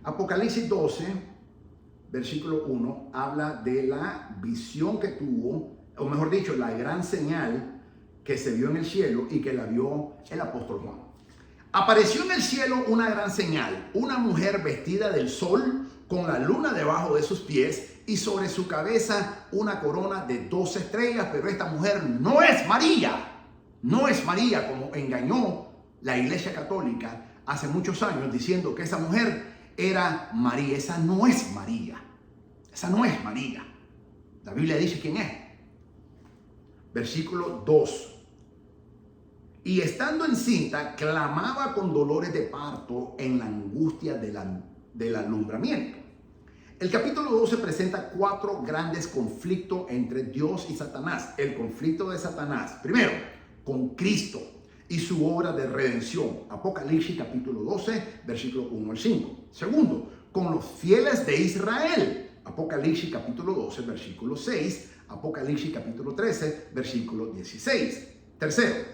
Apocalipsis 12, versículo 1, habla de la visión que tuvo, o mejor dicho, la gran señal que se vio en el cielo y que la vio el apóstol Juan. Apareció en el cielo una gran señal, una mujer vestida del sol con la luna debajo de sus pies y sobre su cabeza una corona de 12 estrellas, pero esta mujer no es María. No es María como engañó la Iglesia Católica hace muchos años diciendo que esa mujer era María. Esa no es María. Esa no es María. La Biblia dice quién es. Versículo 2. Y estando encinta, clamaba con dolores de parto en la angustia del alumbramiento. El capítulo 12 presenta 4 grandes conflictos entre Dios y Satanás. El conflicto de Satanás, primero, con Cristo y su obra de redención. Apocalipsis capítulo 12, versículo 1 al 5. Segundo, con los fieles de Israel. Apocalipsis capítulo 12, versículo 6. Apocalipsis capítulo 13, versículo 16. Tercero,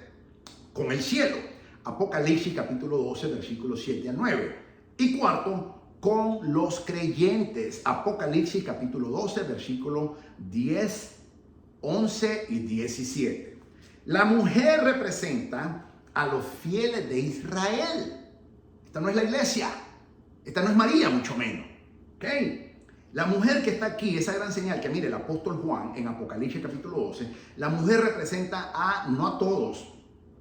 con el cielo. Apocalipsis capítulo 12, versículos 7 a 9. Y cuarto, con los creyentes. Apocalipsis capítulo 12, versículos 10, 11 y 17. La mujer representa a los fieles de Israel. Esta no es la iglesia. Esta no es María, mucho menos. ¿Ok? La mujer que está aquí, esa gran señal que mire el apóstol Juan en Apocalipsis capítulo 12, la mujer representa no a todos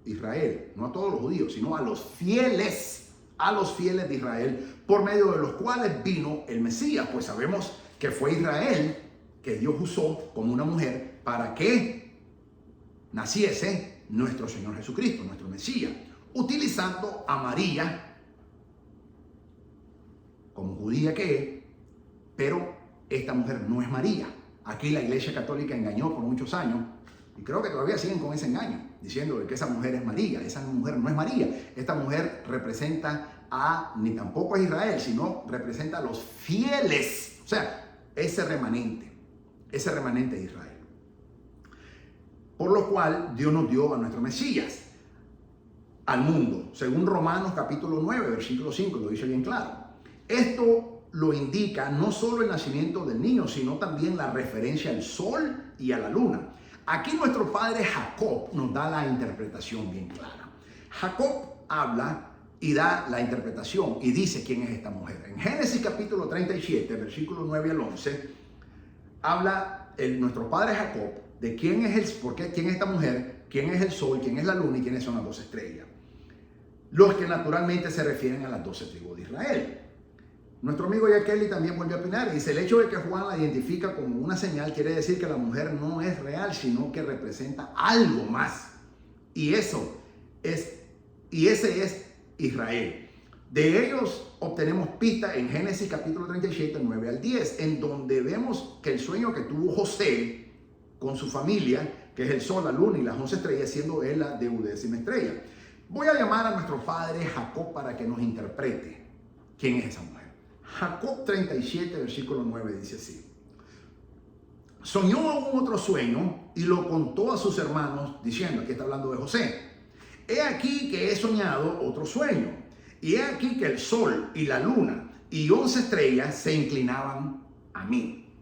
Israel, no a todos los judíos, sino a los fieles de Israel, por medio de los cuales vino el Mesías. Pues sabemos que fue Israel que Dios usó como una mujer para que naciese nuestro Señor Jesucristo, nuestro Mesías, utilizando a María como judía que es, pero esta mujer no es María. Aquí la Iglesia Católica engañó por muchos años y creo que todavía siguen con ese engaño, diciendo que esa mujer es María. Esa mujer no es María. Esta mujer representa ni tampoco a Israel, sino representa a los fieles, o sea, ese remanente de Israel. Por lo cual Dios nos dio a nuestro Mesías al mundo, según Romanos capítulo 9, versículo 5, lo dice bien claro. Esto lo indica no solo el nacimiento del niño, sino también la referencia al sol y a la luna. Aquí nuestro padre Jacob nos da la interpretación bien clara. Jacob habla y da la interpretación y dice quién es esta mujer. En Génesis capítulo 37, versículos 9 al 11, habla nuestro padre Jacob de quién es quién es esta mujer, quién es el sol, quién es la luna y quiénes son las 12 estrellas. Los que naturalmente se refieren a las 12 tribus de Israel. Nuestro amigo Kelly también volvió a opinar y dice: el hecho de que Juan la identifica como una señal quiere decir que la mujer no es real, sino que representa algo más. Y ese es Israel. De ellos obtenemos pista en Génesis capítulo 37, 9 al 10, en donde vemos que el sueño que tuvo José con su familia, que es el sol, la luna y las 11 estrellas, siendo él la 12ª estrella. Voy a llamar a nuestro padre Jacob para que nos interprete quién es esa mujer. Jacob 37, versículo 9 dice así: soñó aún otro sueño y lo contó a sus hermanos diciendo, aquí está hablando de José: he aquí que he soñado otro sueño, y he aquí que el sol y la luna y 11 estrellas se inclinaban a mí.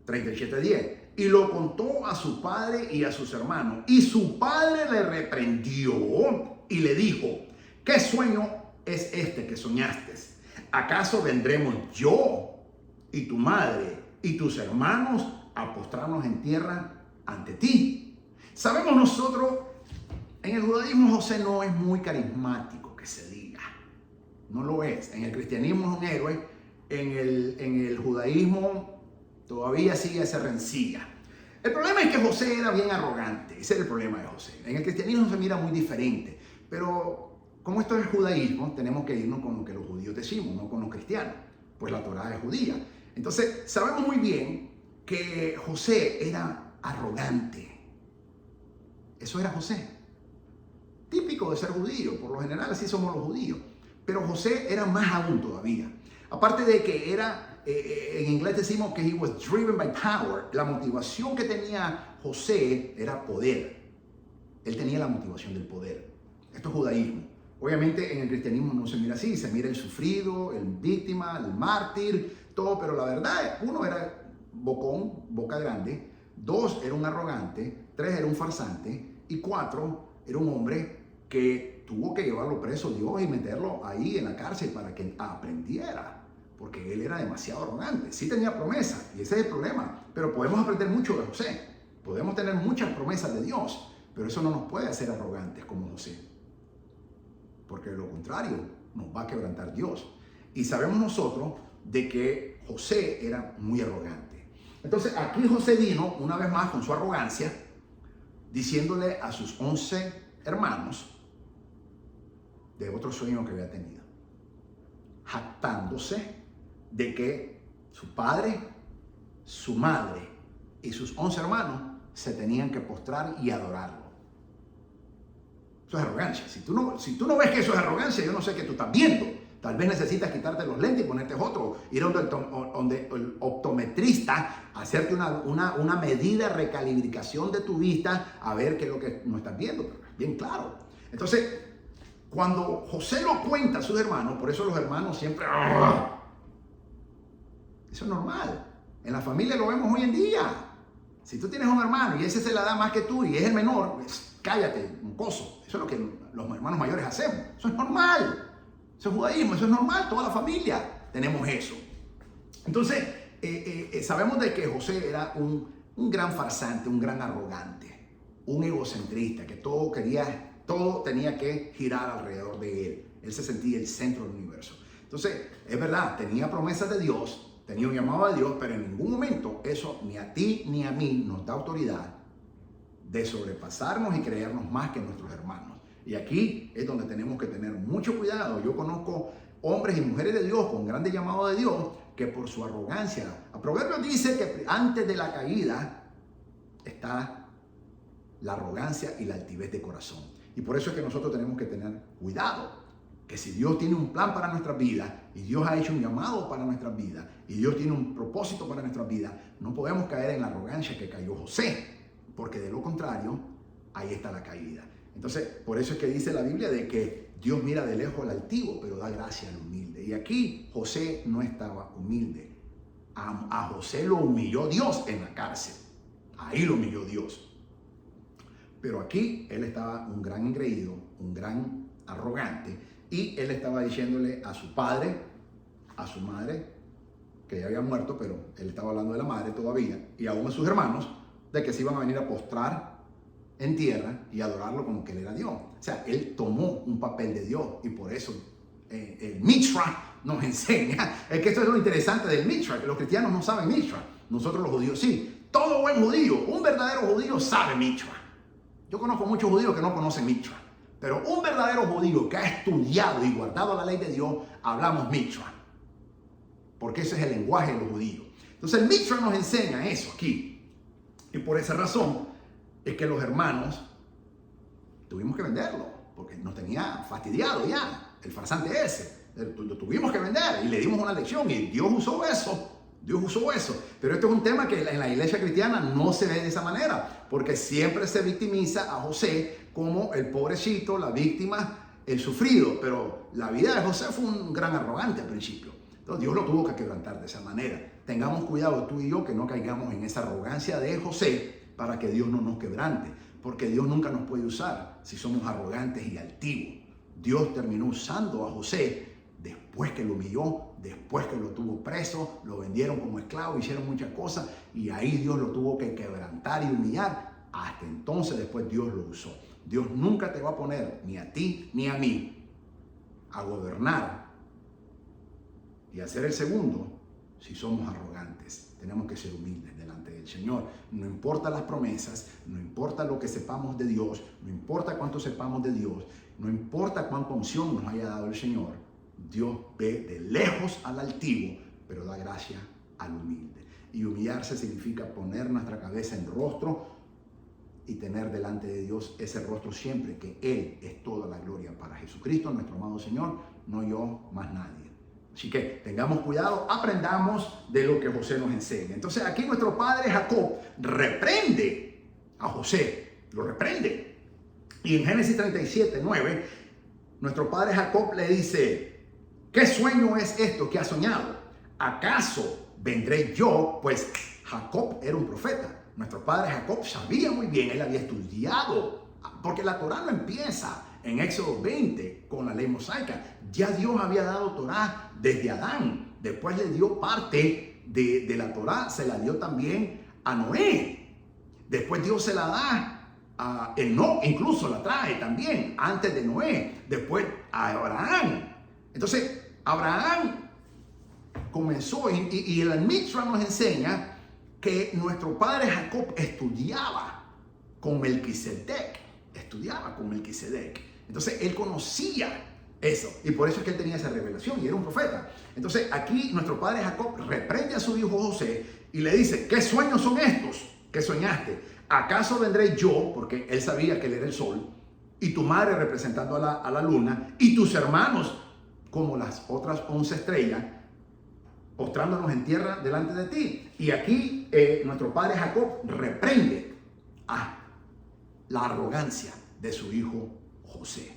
37:10. Y lo contó a su padre y a sus hermanos, y su padre le reprendió y le dijo: ¿qué sueño es este que soñaste? ¿Acaso vendremos yo y tu madre y tus hermanos a postrarnos en tierra ante ti? Sabemos nosotros, en el judaísmo José no es muy carismático, que se diga. no lo es. En el cristianismo es un héroe, en el judaísmo todavía sigue esa rencilla. El problema es que José era bien arrogante, ese era el problema de José. En el cristianismo se mira muy diferente, pero como esto es judaísmo, tenemos que irnos con lo que los judíos decimos, no con los cristianos, pues la Torá es judía. Entonces, sabemos muy bien que José era arrogante. Eso era José. Típico de ser judío, por lo general así somos los judíos. Pero José era más aún todavía. Aparte de que era, en inglés decimos que he was driven by power. La motivación que tenía José era poder. Él tenía la motivación del poder. Esto es judaísmo. Obviamente en el cristianismo no se mira así, se mira el sufrido, el víctima, el mártir, todo, pero la verdad, uno era bocón, boca grande, 2 era un arrogante, 3 era un farsante y 4 era un hombre que tuvo que llevarlo preso Dios y meterlo ahí en la cárcel para que aprendiera, porque él era demasiado arrogante. Sí tenía promesas y ese es el problema, pero podemos aprender mucho de José, podemos tener muchas promesas de Dios, pero eso no nos puede hacer arrogantes como José, porque de lo contrario nos va a quebrantar Dios. Y sabemos nosotros de que José era muy arrogante. Entonces aquí José vino una vez más con su arrogancia, diciéndole a sus 11 hermanos de otro sueño que había tenido, jactándose de que su padre, su madre y sus 11 hermanos se tenían que postrar y adorarlo. Eso es arrogancia. Si tú no ves que eso es arrogancia, yo no sé qué tú estás viendo. Tal vez necesitas quitarte los lentes y ponerte otro, ir donde el optometrista, hacerte una medida, recalibración de tu vista, a ver qué es lo que no estás viendo. Bien claro. Entonces, cuando José lo cuenta a sus hermanos, por eso los hermanos siempre... Eso es normal. En la familia lo vemos hoy en día. Si tú tienes un hermano y ese se la da más que tú y es el menor, pues, cállate, mocoso. Eso es lo que los hermanos mayores hacemos. Eso es normal. Eso es judaísmo, eso es normal. Toda la familia tenemos eso. Entonces, sabemos de que José era un gran farsante, un gran arrogante, un egocentrista, que todo tenía que girar alrededor de él. Él se sentía el centro del universo. Entonces, es verdad, tenía promesas de Dios, tenía un llamado de Dios, pero en ningún momento eso ni a ti ni a mí nos da autoridad de sobrepasarnos y creernos más que nuestros hermanos. Y aquí es donde tenemos que tener mucho cuidado. Yo conozco hombres y mujeres de Dios con grande llamado de Dios que por su arrogancia, a Proverbios dice que antes de la caída está la arrogancia y la altivez de corazón. Y por eso es que nosotros tenemos que tener cuidado. Que si Dios tiene un plan para nuestras vidas y Dios ha hecho un llamado para nuestras vidas y Dios tiene un propósito para nuestras vidas, no podemos caer en la arrogancia que cayó José, porque de lo contrario, ahí está la caída. Entonces, por eso es que dice la Biblia de que Dios mira de lejos al altivo, pero da gracia al humilde. Y aquí José no estaba humilde. A José lo humilló Dios en la cárcel. Ahí lo humilló Dios. Pero aquí él estaba un gran engreído, un gran arrogante, y él estaba diciéndole a su padre, a su madre, que ya había muerto, pero él estaba hablando de la madre todavía, y aún a sus hermanos, de que se iban a venir a postrar en tierra y adorarlo como que él era Dios. O sea, él tomó un papel de Dios, y por eso el Mishra nos enseña. Es que esto es lo interesante del Mishra, que los cristianos no saben Mishra, nosotros los judíos sí. Todo buen judío, un verdadero judío sabe Mishra. Yo conozco muchos judíos que no conocen Mishra, pero un verdadero judío que ha estudiado y guardado la ley de Dios, hablamos Mishra, porque ese es el lenguaje de los judíos. Entonces el Mishra nos enseña eso aquí, y por esa razón es que los hermanos tuvimos que venderlo, porque nos tenía fastidiado ya, el farsante ese, lo tuvimos que vender y le dimos una lección y Dios usó eso. Pero esto es un tema que en la iglesia cristiana no se ve de esa manera, porque siempre se victimiza a José como el pobrecito, la víctima, el sufrido. Pero la vida de José fue un gran arrogante al principio. Entonces Dios lo tuvo que quebrantar de esa manera. Tengamos cuidado tú y yo que no caigamos en esa arrogancia de José para que Dios no nos quebrante, porque Dios nunca nos puede usar si somos arrogantes y altivos. Dios terminó usando a José después que lo humilló, después que lo tuvo preso, lo vendieron como esclavo, hicieron muchas cosas y ahí Dios lo tuvo que quebrantar y humillar. Hasta entonces después Dios lo usó. Dios nunca te va a poner ni a ti ni a mí a gobernar y hacer el segundo si somos arrogantes. Tenemos que ser humildes delante del Señor. No importa las promesas, no importa lo que sepamos de Dios, no importa cuánto sepamos de Dios, no importa cuánta unción nos haya dado el Señor. Dios ve de lejos al altivo, pero da gracia al humilde. Y humillarse significa poner nuestra cabeza en rostro y tener delante de Dios ese rostro siempre, que Él es toda la gloria para Jesucristo, nuestro amado Señor, no yo, más nadie. Así que tengamos cuidado, aprendamos de lo que José nos enseña. Entonces aquí nuestro padre Jacob reprende a José, lo reprende. Y en Génesis 37:9, nuestro padre Jacob le dice: ¿qué sueño es esto que has soñado? ¿Acaso vendré yo? Pues Jacob era un profeta. Nuestro padre Jacob sabía muy bien, él había estudiado, porque la Torá no empieza en Éxodo 20 con la ley mosaica. Ya Dios había dado Torá desde Adán. Después le dio parte de la Torá, se la dio también a Noé. Después Dios se la da a Enoc, incluso la trae también antes de Noé. Después a Abraham. Entonces Abraham comenzó, y el Mitzvah nos enseña que nuestro padre Jacob estudiaba con Melquisedec. Entonces él conocía eso, y por eso es que él tenía esa revelación y era un profeta. Entonces aquí nuestro padre Jacob reprende a su hijo José y le dice: ¿qué sueños son estos que soñaste? ¿Acaso vendré yo? Porque él sabía que él era el sol, y tu madre representando a la luna, y tus hermanos como las otras 11 estrellas, postrándonos en tierra delante de ti. Y aquí nuestro padre Jacob reprende a la arrogancia de su hijo José.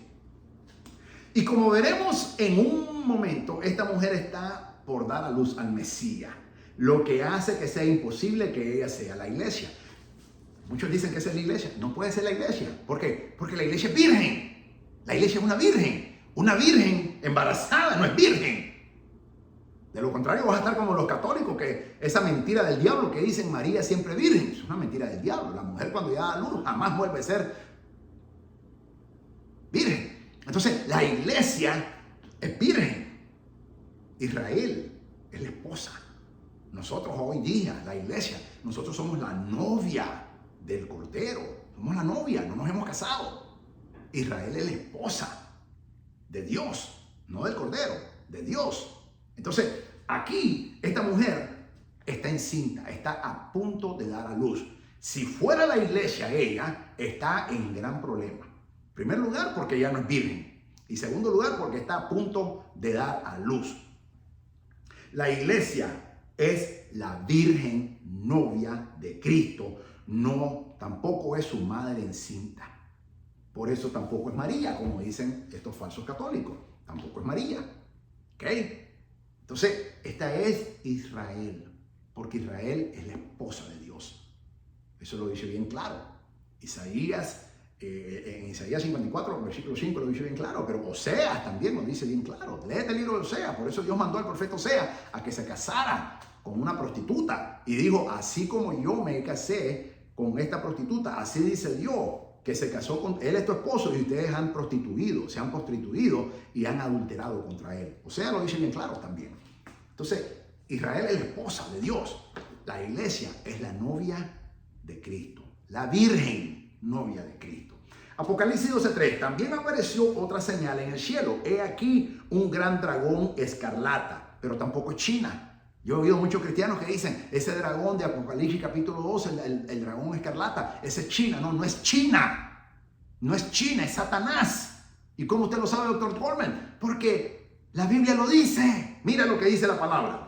Y como veremos en un momento, esta mujer está por dar a luz al Mesías, lo que hace que sea imposible que ella sea la iglesia. Muchos dicen que esa es la iglesia. No puede ser la iglesia. ¿Por qué? Porque la iglesia es virgen. La iglesia es una virgen. Una virgen embarazada no es virgen. De lo contrario, vas a estar como los católicos, que esa mentira del diablo que dicen María siempre virgen. Es una mentira del diablo. La mujer cuando ya da a luz jamás vuelve a ser virgen. Entonces, la iglesia es virgen. Israel es la esposa. Nosotros hoy día, la iglesia, nosotros somos la novia del Cordero. Somos la novia, no nos hemos casado. Israel es la esposa de Dios, no del Cordero, de Dios. Entonces, aquí esta mujer está encinta, está a punto de dar a luz. Si fuera la iglesia, ella está en gran problema. En primer lugar, porque ya no es virgen. Y segundo lugar, porque está a punto de dar a luz. La iglesia es la virgen novia de Cristo. No, tampoco es su madre encinta. Por eso tampoco es María, como dicen estos falsos católicos. Tampoco es María. ¿Ok? Entonces, esta es Israel, porque Israel es la esposa de Dios. Eso lo dice bien claro. En Isaías 54, versículo 5 lo dice bien claro, pero Oseas también lo dice bien claro. Léete el libro de Oseas, por eso Dios mandó al profeta Oseas a que se casara con una prostituta. Y dijo: así como yo me casé con esta prostituta, así dice Dios, que se casó con él, es tu esposo, y ustedes se han prostituido y han adulterado contra él. O sea, lo dice bien claro también. Entonces, Israel es la esposa de Dios. La iglesia es la novia de Cristo, la virgen novia de Cristo. Apocalipsis 12:3, también apareció otra señal en el cielo. He aquí un gran dragón escarlata, pero tampoco es China. Yo he oído muchos cristianos que dicen: ese dragón de Apocalipsis capítulo 12, el dragón escarlata, ese es China. No, no es China. No es China, es Satanás. ¿Y cómo usted lo sabe, doctor Coleman? Porque la Biblia lo dice. Mira lo que dice la palabra.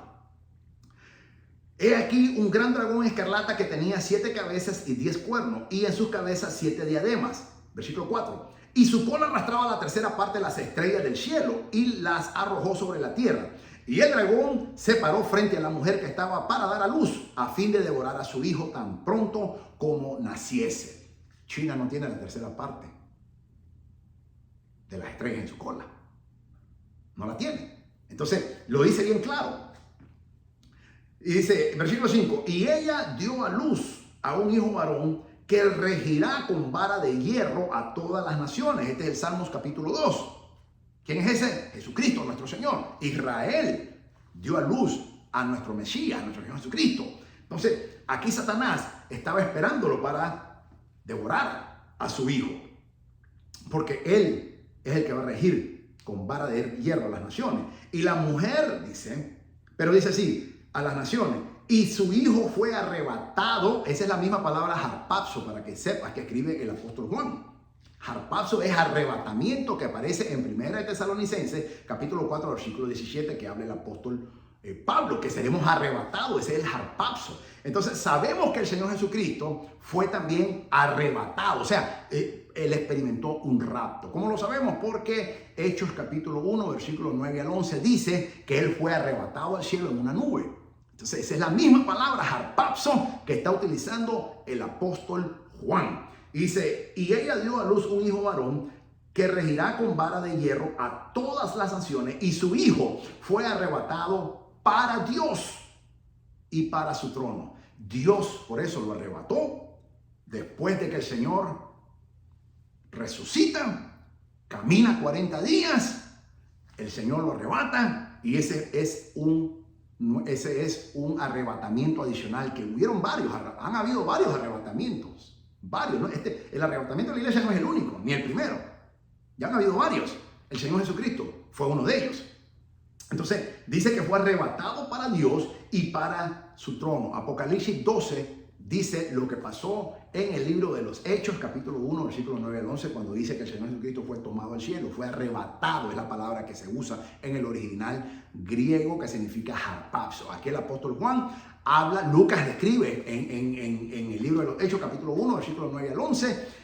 He aquí un gran dragón escarlata que tenía 7 cabezas y 10 cuernos, y en sus cabezas 7 diademas. Versículo 4. Y su cola arrastraba la tercera parte de las estrellas del cielo y las arrojó sobre la tierra. Y el dragón se paró frente a la mujer que estaba para dar a luz, a fin de devorar a su hijo tan pronto como naciese. China no tiene la tercera parte de las estrellas en su cola. No la tiene. Entonces, lo dice bien claro. Y dice, versículo 5, y ella dio a luz a un hijo varón que regirá con vara de hierro a todas las naciones. Este es el Salmos capítulo 2. ¿Quién es ese? Jesucristo, nuestro Señor. Israel dio a luz a nuestro Mesías, a nuestro Señor Jesucristo. Entonces, aquí Satanás estaba esperándolo para devorar a su hijo, porque él es el que va a regir con vara de hierro a las naciones. Y la mujer dice, pero dice así, a las naciones, y su hijo fue arrebatado. Esa es la misma palabra harpazo, para que sepas que escribe el apóstol Juan. Harpazo es arrebatamiento, que aparece en 1 de Tesalonicenses, capítulo 4, versículo 17, que habla el apóstol Pablo, que seremos arrebatados. Ese es el harpazo. Entonces sabemos que el Señor Jesucristo fue también arrebatado, o sea, él experimentó un rapto. ¿Cómo lo sabemos? Porque Hechos capítulo 1, versículos 9 al 11 dice que él fue arrebatado al cielo en una nube. Entonces esa es la misma palabra harpazo que está utilizando el apóstol Juan. Y dice, y ella dio a luz un hijo varón que regirá con vara de hierro a todas las naciones, y su hijo fue arrebatado para Dios y para su trono. Dios por eso lo arrebató después de que el Señor resucita, camina 40 días, el Señor lo arrebata, y ese es un arrebatamiento adicional, que hubieron varios, han habido varios arrebatamientos, varios, ¿no? El arrebatamiento de la iglesia no es el único, ni el primero, ya han habido varios. El Señor Jesucristo fue uno de ellos. Entonces dice que fue arrebatado para Dios y para su trono. Apocalipsis 12 dice lo que pasó en el libro de los Hechos, capítulo 1, versículo 9 al 11, cuando dice que el Señor Jesucristo fue tomado al cielo, fue arrebatado, es la palabra que se usa en el original griego, que significa harpazo. Aquí el apóstol Juan habla, Lucas describe en el libro de los Hechos, capítulo 1, versículo 9 al 11,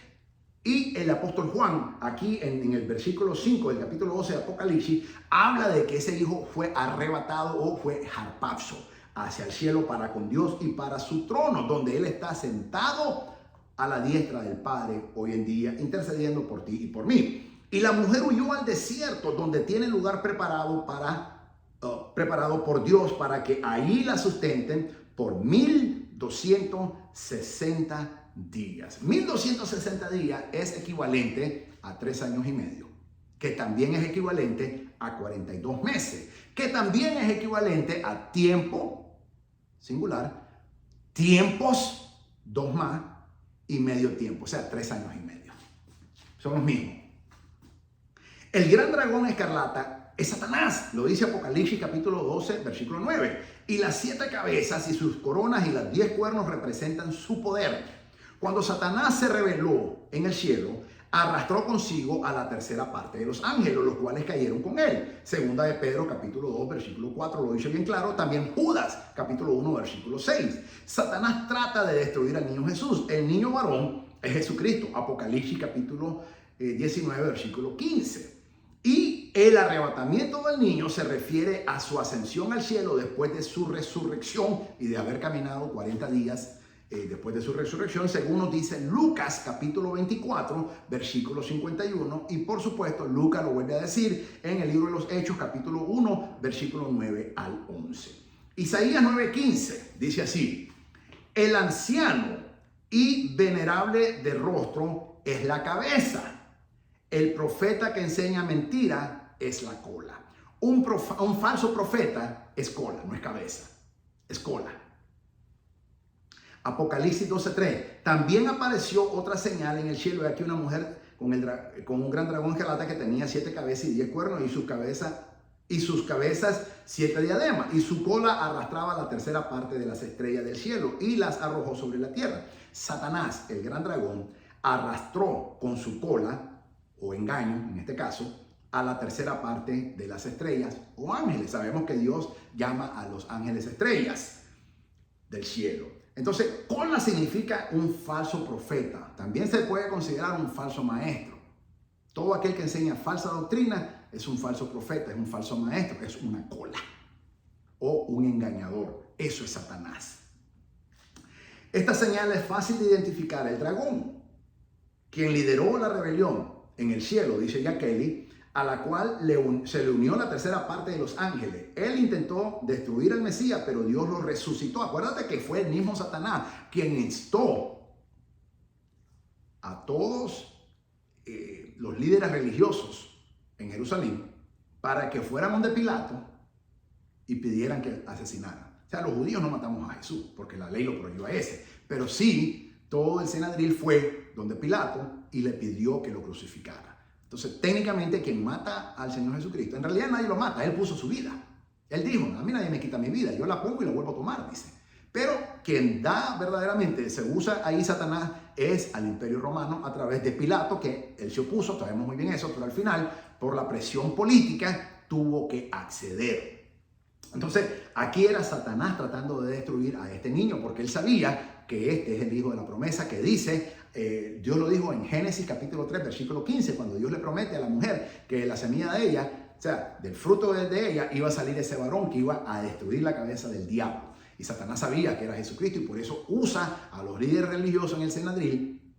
y el apóstol Juan, aquí en el versículo 5 del capítulo 12 de Apocalipsis, habla de que ese hijo fue arrebatado o fue harpazo hacia el cielo para con Dios y para su trono, donde él está sentado a la diestra del Padre hoy en día, intercediendo por ti y por mí. Y la mujer huyó al desierto, donde tiene lugar preparado por Dios, para que ahí la sustenten por 1260 días. 1260 días es equivalente a 3 años y medio, que también es equivalente a 42 meses, que también es equivalente a tiempo singular, tiempos 2 más y medio tiempo, o sea, 3 años y medio. Son los mismos. El gran dragón escarlata es Satanás, lo dice Apocalipsis capítulo 12, versículo 9. Y las 7 cabezas y sus coronas y las 10 cuernos representan su poder. Cuando Satanás se rebeló en el cielo, arrastró consigo a la tercera parte de los ángeles, los cuales cayeron con él. Segunda de Pedro, capítulo 2, versículo 4, lo dice bien claro. También Judas, capítulo 1, versículo 6. Satanás trata de destruir al niño Jesús. El niño varón es Jesucristo. Apocalipsis, capítulo 19, versículo 15. Y el arrebatamiento del niño se refiere a su ascensión al cielo después de su resurrección y de haber caminado 40 días después de su resurrección, según nos dice Lucas capítulo 24, versículo 51, y por supuesto Lucas lo vuelve a decir en el libro de los Hechos capítulo 1, versículo 9 al 11. Isaías 9:15 dice así: el anciano y venerable de rostro es la cabeza, el profeta que enseña mentira es la cola. Un falso profeta es cola, no es cabeza, es cola. Apocalipsis 12:3. También apareció otra señal en el cielo, y aquí una mujer con un gran dragón escarlata que tenía 7 cabezas y 10 cuernos, y sus cabezas 7 diademas, y su cola arrastraba la tercera parte de las estrellas del cielo y las arrojó sobre la tierra. Satanás, el gran dragón, arrastró con su cola, o engaño en este caso, a la tercera parte de las estrellas o ángeles. Sabemos que Dios llama a los ángeles estrellas del cielo. Entonces, cola significa un falso profeta. También se puede considerar un falso maestro. Todo aquel que enseña falsa doctrina es un falso profeta, es un falso maestro, es una cola o un engañador. Eso es Satanás. Esta señal es fácil de identificar. El dragón, quien lideró la rebelión en el cielo, dice ya Kelly, a la cual se le unió la tercera parte de los ángeles. Él intentó destruir al Mesías, pero Dios lo resucitó. Acuérdate que fue el mismo Satanás quien instó a todos los líderes religiosos en Jerusalén para que fuéramos de Pilato y pidieran que asesinaran. O sea, los judíos no matamos a Jesús porque la ley lo prohibió a ese. Pero sí, todo el Sanedrín fue donde Pilato y le pidió que lo crucificara. Entonces, técnicamente, quien mata al Señor Jesucristo, en realidad nadie lo mata, Él puso su vida. Él dijo, a mí nadie me quita mi vida, yo la pongo y la vuelvo a tomar, dice. Pero quien da verdaderamente, se usa ahí Satanás, es al Imperio Romano a través de Pilato, que él se opuso, sabemos muy bien eso, pero al final, por la presión política, tuvo que acceder. Entonces, aquí era Satanás tratando de destruir a este niño, porque él sabía que este es el hijo de la promesa que dice, Dios lo dijo en Génesis capítulo 3, versículo 15, cuando Dios le promete a la mujer que la semilla de ella, o sea, del fruto de ella, iba a salir ese varón que iba a destruir la cabeza del diablo. Y Satanás sabía que era Jesucristo y por eso usa a los líderes religiosos en el Sanedrín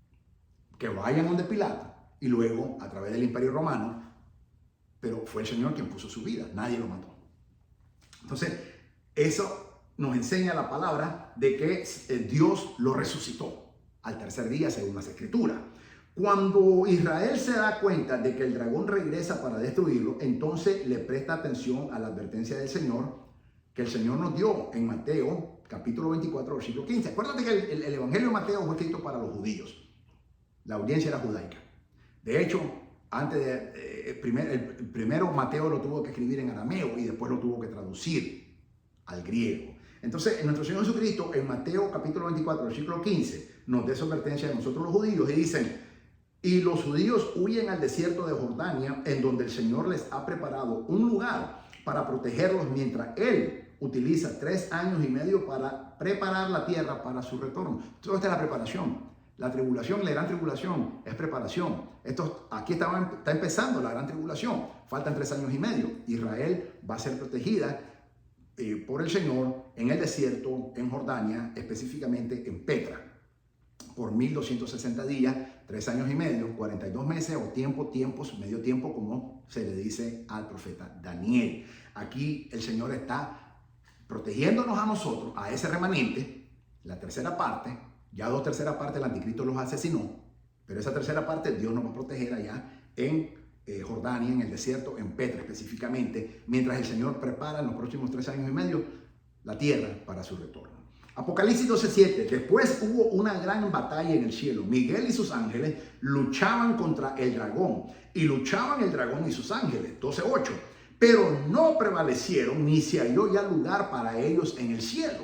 que vayan donde Pilato y luego a través del Imperio Romano, pero fue el Señor quien puso su vida, nadie lo mató. Entonces, eso nos enseña la palabra de que Dios lo resucitó al tercer día según las Escrituras. Cuando Israel se da cuenta de que el dragón regresa para destruirlo, entonces le presta atención a la advertencia del Señor que el Señor nos dio en Mateo capítulo 24, versículo 15. Acuérdate que el Evangelio de Mateo fue escrito para los judíos. La audiencia era judaica. De hecho, el primero Mateo lo tuvo que escribir en arameo y después lo tuvo que traducir al griego. Entonces, nuestro Señor Jesucristo en Mateo capítulo 24, versículo 15, nos da esa advertencia de nosotros los judíos y dicen, y los judíos huyen al desierto de Jordania, en donde el Señor les ha preparado un lugar para protegerlos mientras Él utiliza 3 años y medio para preparar la tierra para su retorno. Todo esta es la preparación. La tribulación, la gran tribulación, es preparación. Aquí está empezando la gran tribulación. Faltan 3 años y medio. Israel va a ser protegida por el Señor en el desierto, en Jordania, específicamente en Petra, por 1260 días, 3 años y medio, 42 meses o tiempos, medio tiempo, como se le dice al profeta Daniel. Aquí el Señor está protegiéndonos a nosotros, a ese remanente, la tercera parte. Ya 2 terceras partes el anticristo los asesinó, pero esa tercera parte Dios nos va a proteger allá en Jordania, en el desierto, en Petra específicamente, mientras el Señor prepara en los próximos 3 años y medio la tierra para su retorno. Apocalipsis 12:7. Después hubo una gran batalla en el cielo. Miguel y sus ángeles luchaban contra el dragón, y luchaban el dragón y sus ángeles. 12:8. Pero no prevalecieron, ni se halló ya lugar para ellos en el cielo.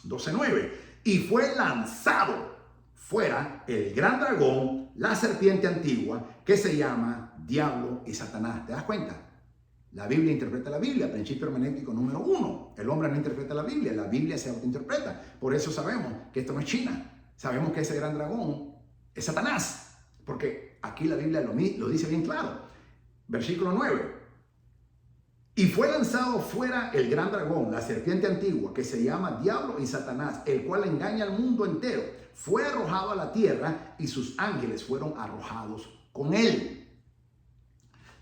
12:9. Y fue lanzado fuera el gran dragón, la serpiente antigua, que se llama Diablo y Satanás. ¿Te das cuenta? La Biblia interpreta la Biblia, principio hermenéutico número 1. El hombre no interpreta la Biblia se autointerpreta. Por eso sabemos que esto no es China. Sabemos que ese gran dragón es Satanás, porque aquí la Biblia lo dice bien claro. Versículo 9. Y fue lanzado fuera el gran dragón, la serpiente antigua, que se llama Diablo y Satanás, el cual engaña al mundo entero. Fue arrojado a la tierra y sus ángeles fueron arrojados con él.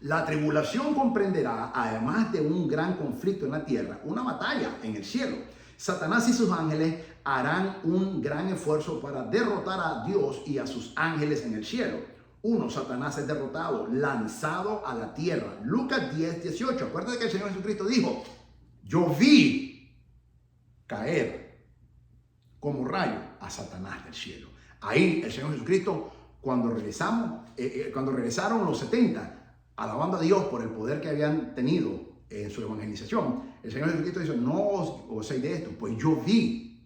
La tribulación comprenderá, además de un gran conflicto en la tierra, una batalla en el cielo. Satanás y sus ángeles harán un gran esfuerzo para derrotar a Dios y a sus ángeles en el cielo. 1. Satanás es derrotado, lanzado a la tierra. Lucas 10:18. Acuérdate que el Señor Jesucristo dijo, yo vi caer como rayo a Satanás del cielo. Ahí el Señor Jesucristo, cuando regresaron los 70, alabando a Dios por el poder que habían tenido en su evangelización, el Señor Jesucristo dice, no os sé de esto, pues yo vi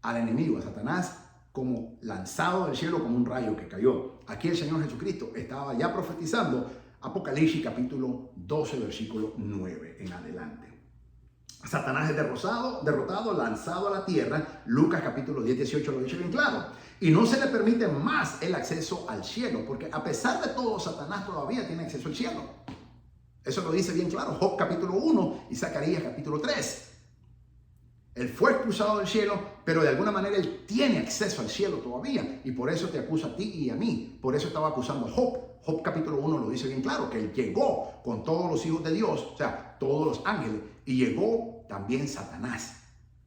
al enemigo, a Satanás, como lanzado del cielo como un rayo que cayó. Aquí el Señor Jesucristo estaba ya profetizando Apocalipsis capítulo 12, versículo 9 en adelante. Satanás es derrotado, lanzado a la tierra. Lucas capítulo 10, 18 lo dice bien claro. Y no se le permite más el acceso al cielo, porque a pesar de todo, Satanás todavía tiene acceso al cielo. Eso lo dice bien claro Job capítulo 1 y Zacarías capítulo 3. Él fue expulsado del cielo, pero de alguna manera él tiene acceso al cielo todavía. Y por eso te acusa a ti y a mí. Por eso estaba acusando a Job. Job capítulo 1 lo dice bien claro, que él llegó con todos los hijos de Dios, o sea, todos los ángeles. Y llegó también Satanás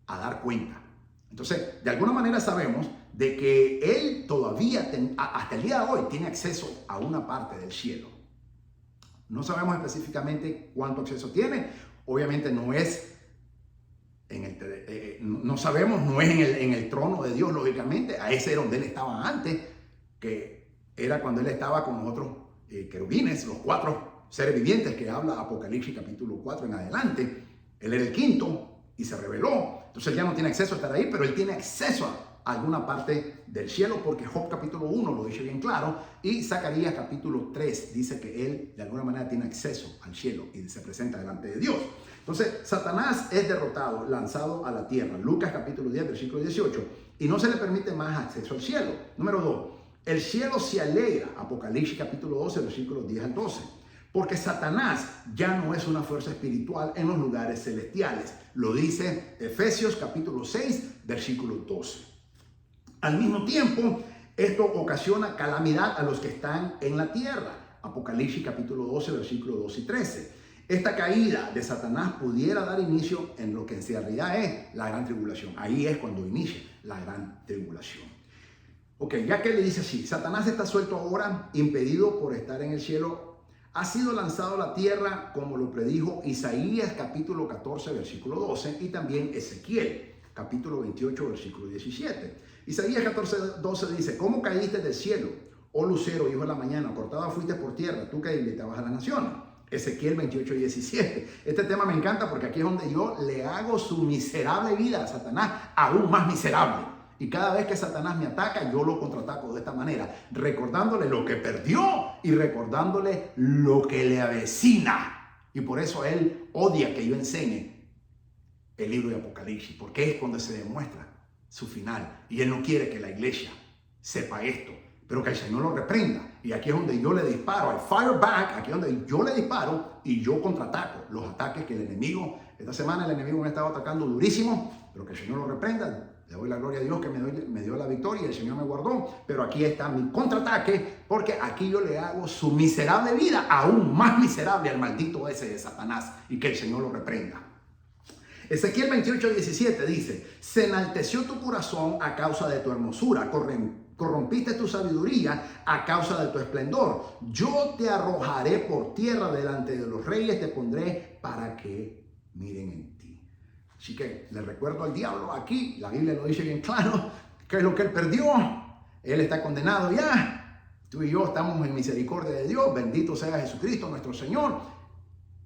a dar cuenta. Entonces, de alguna manera sabemos de que él todavía, hasta el día de hoy, tiene acceso a una parte del cielo. No sabemos específicamente cuánto acceso tiene Obviamente no es no sabemos, no es en el trono de Dios, lógicamente. A ese era donde él estaba antes, que era cuando él estaba con los otros querubines, los 4 seres vivientes que habla Apocalipsis capítulo 4 en adelante. Él era el quinto y se reveló. Entonces él ya no tiene acceso a estar ahí, pero él tiene acceso a alguna parte del cielo, porque Job capítulo 1 lo dice bien claro, y Zacarías capítulo 3 dice que él de alguna manera tiene acceso al cielo y se presenta delante de Dios. Entonces, Satanás es derrotado, lanzado a la tierra. Lucas capítulo 10, versículo 18. Y no se le permite más acceso al cielo. Número 2. El cielo se alegra. Apocalipsis capítulo 12, versículos 10 al 12. Porque Satanás ya no es una fuerza espiritual en los lugares celestiales. Lo dice Efesios capítulo 6, versículo 12. Al mismo tiempo, esto ocasiona calamidad a los que están en la tierra. Apocalipsis capítulo 12, versículos 2 y 13. Esta caída de Satanás pudiera dar inicio en lo que en realidad es la gran tribulación. Ahí es cuando inicia la gran tribulación. Ok, ya que le dice así, Satanás está suelto ahora, impedido por estar en el cielo, ha sido lanzado a la tierra como lo predijo Isaías capítulo 14, versículo 12 y también Ezequiel capítulo 28, versículo 17. Isaías 14, 12 dice, ¿cómo caíste del cielo, oh lucero, hijo de la mañana? Cortada fuiste por tierra, tú que invitabas a las naciones. Ezequiel 28, 17. Este tema me encanta porque aquí es donde yo le hago su miserable vida a Satanás aún más miserable. Y cada vez que Satanás me ataca, yo lo contraataco de esta manera, recordándole lo que perdió y recordándole lo que le avecina. Y por eso él odia que yo enseñe el libro de Apocalipsis, porque es cuando se demuestra su final. Y él no quiere que la iglesia sepa esto, pero que el Señor lo reprenda. Y aquí es donde yo le disparo, I fire back, aquí es donde yo le disparo y yo contraataco los ataques que el enemigo, esta semana el enemigo me estaba atacando durísimo, pero que el Señor lo reprenda. Le doy la gloria a Dios que me dio la victoria y el Señor me guardó, pero aquí está mi contraataque, porque aquí yo le hago su miserable vida aún más miserable al maldito ese de Satanás, y que el Señor lo reprenda. Ezequiel 28, 17 dice, se enalteció tu corazón a causa de tu hermosura, corrompiste tu sabiduría a causa de tu esplendor. Yo te arrojaré por tierra delante de los reyes, te pondré para que miren en ti. Así que le recuerdo al diablo aquí, la Biblia lo dice bien claro, que es lo que él perdió. Él está condenado ya. Tú y yo estamos en misericordia de Dios. Bendito sea Jesucristo nuestro Señor.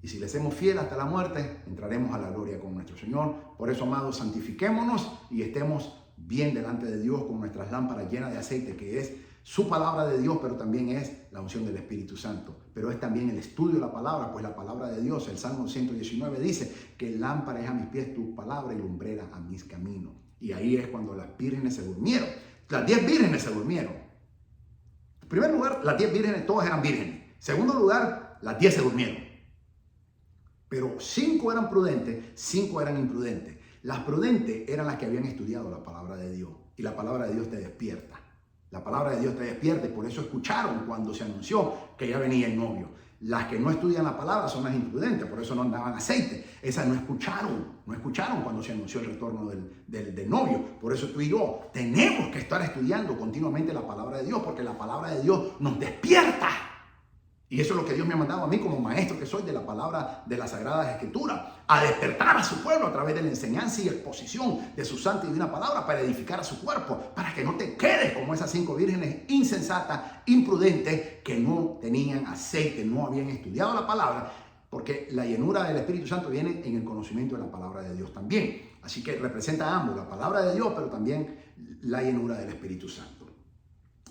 Y si le hacemos fiel hasta la muerte, entraremos a la gloria con nuestro Señor. Por eso, amados, santifiquémonos y estemos bien delante de Dios con nuestras lámparas llenas de aceite, que es su palabra de Dios, pero también es la unción del Espíritu Santo. Pero es también el estudio de la palabra, pues la palabra de Dios, el Salmo 119 dice que lámpara es a mis pies tu palabra y lumbrera a mis caminos. Y ahí es cuando las vírgenes se durmieron. Las 10 vírgenes se durmieron. En primer lugar, las 10 vírgenes todas eran vírgenes. En segundo lugar, las 10 se durmieron. Pero 5 eran prudentes, 5 eran imprudentes. Las prudentes eran las que habían estudiado la palabra de Dios. Y la palabra de Dios te despierta. La palabra de Dios te despierta y por eso escucharon cuando se anunció que ya venía el novio. Las que no estudian la palabra son las imprudentes, por eso no andaban aceite. Esas no escucharon cuando se anunció el retorno del novio. Por eso tú y yo tenemos que estar estudiando continuamente la palabra de Dios, porque la palabra de Dios nos despierta. Y eso es lo que Dios me ha mandado a mí como maestro que soy de la palabra de las Sagradas Escrituras, a despertar a su pueblo a través de la enseñanza y exposición de su santa y divina palabra para edificar a su cuerpo, para que no te quedes como esas 5 vírgenes insensatas, imprudentes, que no tenían aceite, no habían estudiado la palabra, porque la llenura del Espíritu Santo viene en el conocimiento de la palabra de Dios también. Así que representa ambos, la palabra de Dios, pero también la llenura del Espíritu Santo.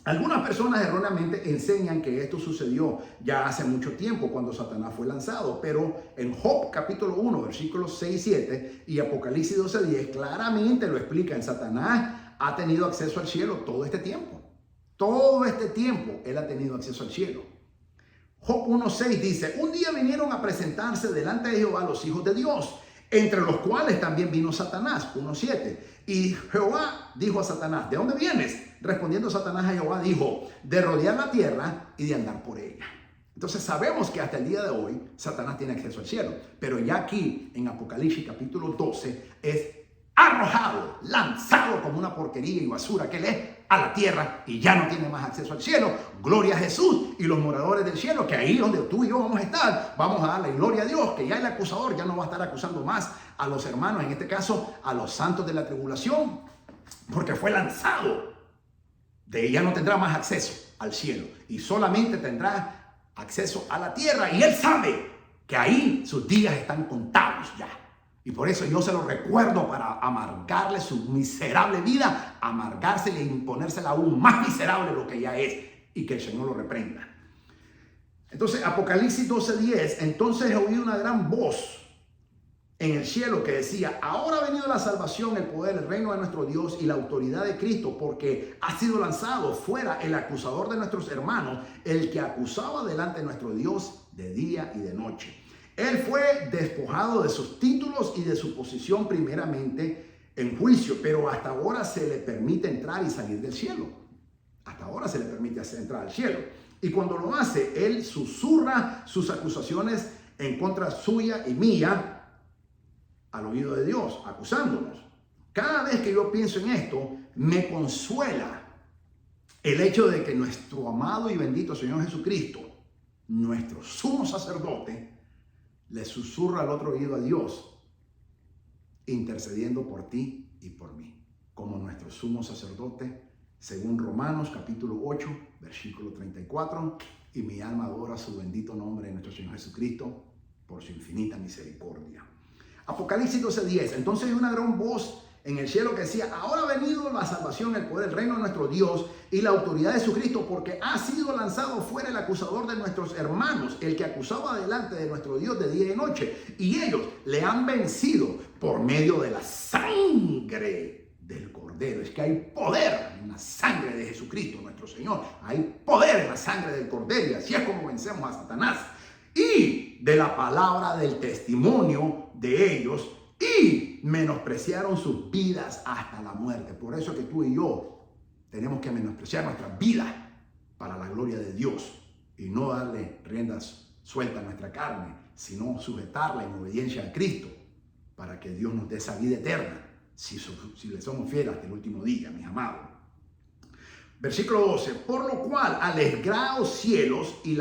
Algunas personas erróneamente enseñan que esto sucedió ya hace mucho tiempo cuando Satanás fue lanzado, pero en Job capítulo 1, versículos 6 y 7 y Apocalipsis 12, 10 claramente lo explican. Satanás ha tenido acceso al cielo todo este tiempo. Todo este tiempo él ha tenido acceso al cielo. Job 1:6 dice, un día vinieron a presentarse delante de Jehová los hijos de Dios, entre los cuales también vino Satanás. 1:7. Y Jehová dijo a Satanás, ¿de dónde vienes? Respondiendo Satanás a Jehová dijo, de rodear la tierra y de andar por ella. Entonces sabemos que hasta el día de hoy Satanás tiene acceso al cielo. Pero ya aquí en Apocalipsis capítulo 12 es arrojado, lanzado como una porquería y basura que él es a la tierra y ya no tiene más acceso al cielo. Gloria a Jesús y los moradores del cielo, que ahí donde tú y yo vamos a estar, vamos a darle gloria a Dios, que ya el acusador ya no va a estar acusando más a los hermanos, en este caso a los santos de la tribulación, porque fue lanzado. De ella no tendrá más acceso al cielo y solamente tendrá acceso a la tierra, y él sabe que ahí sus días están contados ya. Y por eso yo se lo recuerdo para amargarle su miserable vida, amargársela e imponérsela aún más miserable de lo que ya es, y que el Señor lo reprenda. Entonces, Apocalipsis 12:10, entonces oí una gran voz en el cielo que decía: ahora ha venido la salvación, el poder, el reino de nuestro Dios y la autoridad de Cristo, porque ha sido lanzado fuera el acusador de nuestros hermanos, el que acusaba delante de nuestro Dios de día y de noche. Él fue despojado de sus títulos y de su posición primeramente en juicio, pero hasta ahora se le permite entrar y salir del cielo. Hasta ahora se le permite entrar al cielo. Y cuando lo hace, él susurra sus acusaciones en contra suya y mía al oído de Dios, acusándonos. Cada vez que yo pienso en esto, me consuela el hecho de que nuestro amado y bendito Señor Jesucristo, nuestro sumo sacerdote, le susurra al otro oído a Dios, intercediendo por ti y por mí, como nuestro sumo sacerdote, según Romanos capítulo 8, versículo 34, y mi alma adora su bendito nombre de nuestro Señor Jesucristo por su infinita misericordia. Apocalipsis 12:10, entonces hay una gran voz en el cielo que decía: ahora ha venido la salvación, el poder, el reino de nuestro Dios y la autoridad de Jesucristo, porque ha sido lanzado fuera el acusador de nuestros hermanos, el que acusaba delante de nuestro Dios de día y noche, y ellos le han vencido por medio de la sangre del Cordero. Es que hay poder en la sangre de Jesucristo nuestro Señor, hay poder en la sangre del Cordero, y así es como vencemos a Satanás, y de la palabra del testimonio de ellos, y menospreciaron sus vidas hasta la muerte. Por eso que tú y yo tenemos que menospreciar nuestras vidas para la gloria de Dios y no darle riendas sueltas a nuestra carne, sino sujetarla en obediencia a Cristo para que Dios nos dé esa vida eterna si le somos fieles hasta el último día, mis amados. Versículo 12, por lo cual alegraos cielos y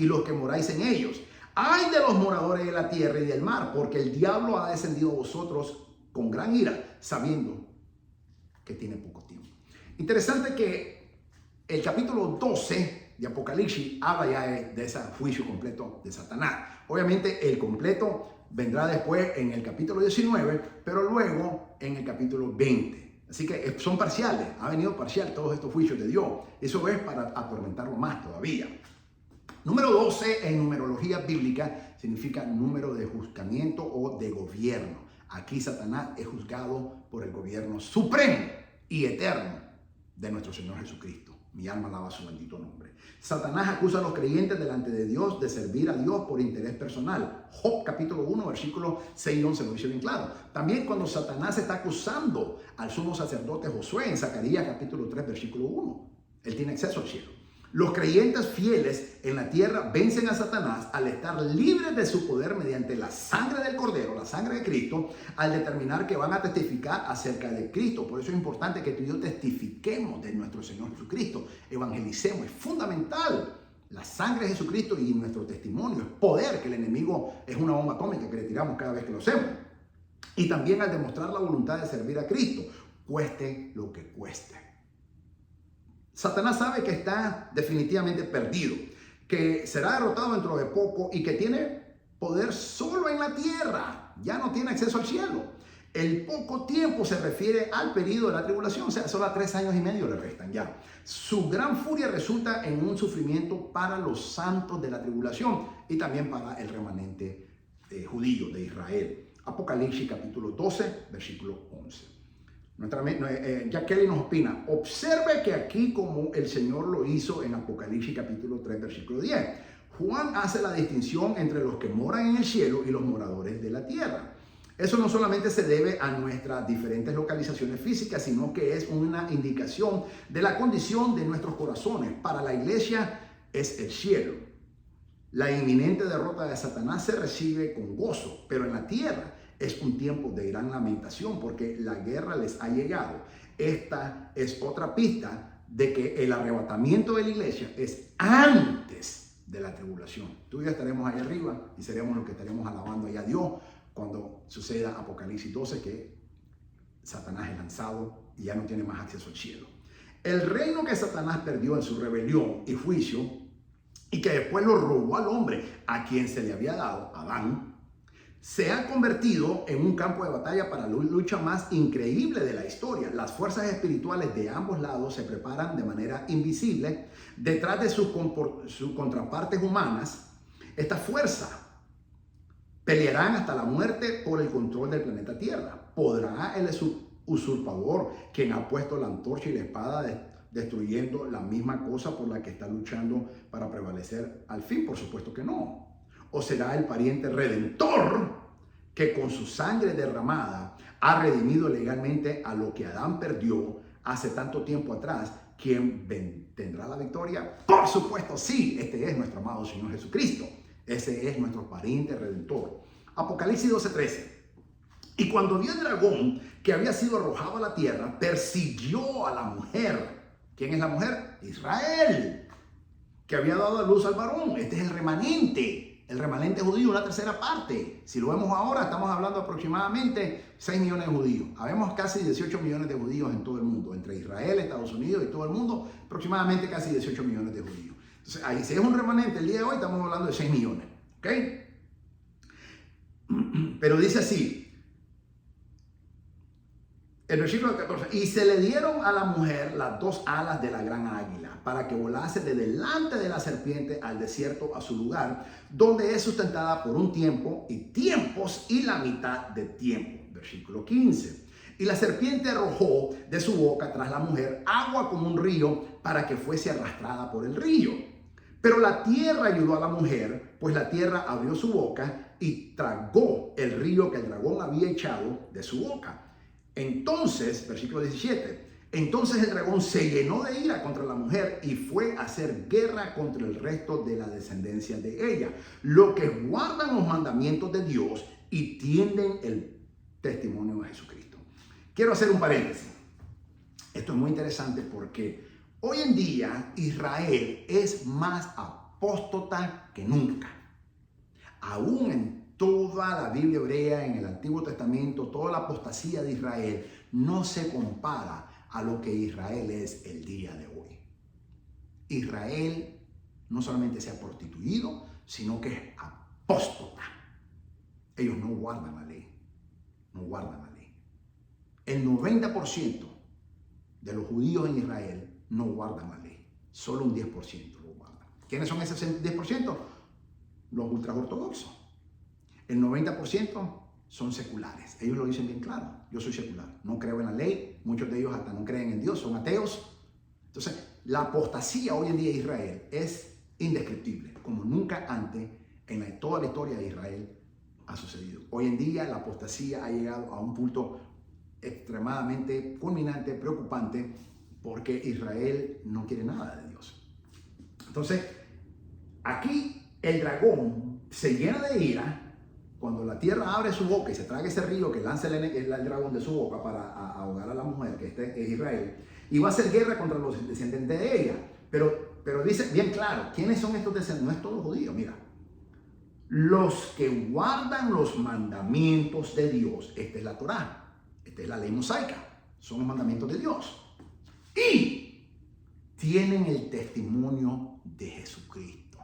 los que moráis en ellos. Ay de los moradores de la tierra y del mar, porque el diablo ha descendido a vosotros con gran ira, sabiendo que tiene poco tiempo. Interesante que el capítulo 12 de Apocalipsis habla ya de ese juicio completo de Satanás. Obviamente el completo vendrá después en el capítulo 19, pero luego en el capítulo 20. Así que son parciales, ha venido parcial todos estos juicios de Dios. Eso es para atormentarlo más todavía. Número 12 en numerología bíblica significa número de juzgamiento o de gobierno. Aquí Satanás es juzgado por el gobierno supremo y eterno de nuestro Señor Jesucristo. Mi alma alaba su bendito nombre. Satanás acusa a los creyentes delante de Dios de servir a Dios por interés personal. Job capítulo 1, versículos 6 y 11 lo dice bien claro. También cuando Satanás está acusando al sumo sacerdote Josué en Zacarías capítulo 3, versículo 1. Él tiene acceso al cielo. Los creyentes fieles en la tierra vencen a Satanás al estar libres de su poder mediante la sangre del Cordero, la sangre de Cristo, al determinar que van a testificar acerca de Cristo. Por eso es importante que tú y yo testifiquemos de nuestro Señor Jesucristo, evangelicemos, es fundamental. La sangre de Jesucristo y nuestro testimonio es poder, que el enemigo es una bomba atómica que le tiramos cada vez que lo hacemos. Y también al demostrar la voluntad de servir a Cristo, cueste lo que cueste. Satanás sabe que está definitivamente perdido, que será derrotado dentro de poco y que tiene poder solo en la tierra. Ya no tiene acceso al cielo. El poco tiempo se refiere al periodo de la tribulación, o sea, solo 3 años y medio le restan ya. Su gran furia resulta en un sufrimiento para los santos de la tribulación y también para el remanente judío de Israel. Apocalipsis capítulo 12, versículo 11. Jack Kelly nos opina: observe que aquí, como el Señor lo hizo en Apocalipsis capítulo 3, versículo 10, Juan hace la distinción entre los que moran en el cielo y los moradores de la tierra. Eso no solamente se debe a nuestras diferentes localizaciones físicas, sino que es una indicación de la condición de nuestros corazones. Para la iglesia es el cielo. La inminente derrota de Satanás se recibe con gozo, pero en la tierra Es un tiempo de gran lamentación porque la guerra les ha llegado. Esta es otra pista de que el arrebatamiento de la iglesia es antes de la tribulación. Tú y yo estaremos ahí arriba y seremos los que estaremos alabando ahí a Dios cuando suceda Apocalipsis 12, que Satanás es lanzado y ya no tiene más acceso al cielo. El reino que Satanás perdió en su rebelión y juicio y que después lo robó al hombre a quien se le había dado, Adán, se ha convertido en un campo de batalla para la lucha más increíble de la historia. Las fuerzas espirituales de ambos lados se preparan de manera invisible detrás de sus contrapartes humanas. Esta fuerza pelearán hasta la muerte por el control del planeta Tierra. ¿Podrá el usurpador, quien ha puesto la antorcha y la espada destruyendo la misma cosa por la que está luchando para prevalecer al fin? Por supuesto que no. ¿O será el pariente redentor que con su sangre derramada ha redimido legalmente a lo que Adán perdió hace tanto tiempo atrás, quien tendrá la victoria? Por supuesto, sí. Este es nuestro amado Señor Jesucristo. Ese es nuestro pariente redentor. Apocalipsis 12:13. Y cuando vio el dragón que había sido arrojado a la tierra, persiguió a la mujer. ¿Quién es la mujer? Israel, que había dado a luz al varón. Este es el remanente judío, una tercera parte. Si lo vemos ahora, estamos hablando aproximadamente 6 millones de judíos. Habemos casi 18 millones de judíos en todo el mundo, entre Israel, Estados Unidos y todo el mundo, aproximadamente casi 18 millones de judíos. Entonces, ahí si es un remanente el día de hoy, estamos hablando de 6 millones. ¿Ok? Pero dice así, el versículo 14, y se le dieron a la mujer las 2 alas de la gran águila para que volase de delante de la serpiente al desierto, a su lugar, donde es sustentada por un tiempo y tiempos y la mitad de tiempo. Versículo 15. Y la serpiente arrojó de su boca tras la mujer agua como un río para que fuese arrastrada por el río. Pero la tierra ayudó a la mujer, pues la tierra abrió su boca y tragó el río que el dragón había echado de su boca. Entonces, versículo 17, entonces el dragón se llenó de ira contra la mujer y fue a hacer guerra contra el resto de la descendencia de ella, los que guardan los mandamientos de Dios y tienden el testimonio de Jesucristo. Quiero hacer un paréntesis. Esto es muy interesante porque hoy en día Israel es más apóstata que nunca. Aún en toda la Biblia hebrea, en el Antiguo Testamento, toda la apostasía de Israel no se compara a lo que Israel es el día de hoy. Israel no solamente se ha prostituido, sino que es apóstata. Ellos no guardan la ley. No guardan la ley. El 90% de los judíos en Israel no guardan la ley. Solo un 10% lo guardan. ¿Quiénes son esos 10%? Los ultraortodoxos. El 90% son seculares. Ellos lo dicen bien claro. Yo soy secular. No creo en la ley. Muchos de ellos hasta no creen en Dios. Son ateos. Entonces, la apostasía hoy en día de Israel es indescriptible. Como nunca antes en toda la historia de Israel ha sucedido. Hoy en día la apostasía ha llegado a un punto extremadamente culminante, preocupante, porque Israel no quiere nada de Dios. Entonces, aquí el dragón se llena de ira cuando la tierra abre su boca y se traga ese río que lanza el dragón de su boca para ahogar a la mujer, que es Israel, y va a hacer guerra contra los descendientes de ella. Pero dice bien claro, ¿quiénes son estos descendientes? No es todo judío, mira. Los que guardan los mandamientos de Dios. Esta es la Torá. Esta es la ley mosaica. Son los mandamientos de Dios. Y tienen el testimonio de Jesucristo.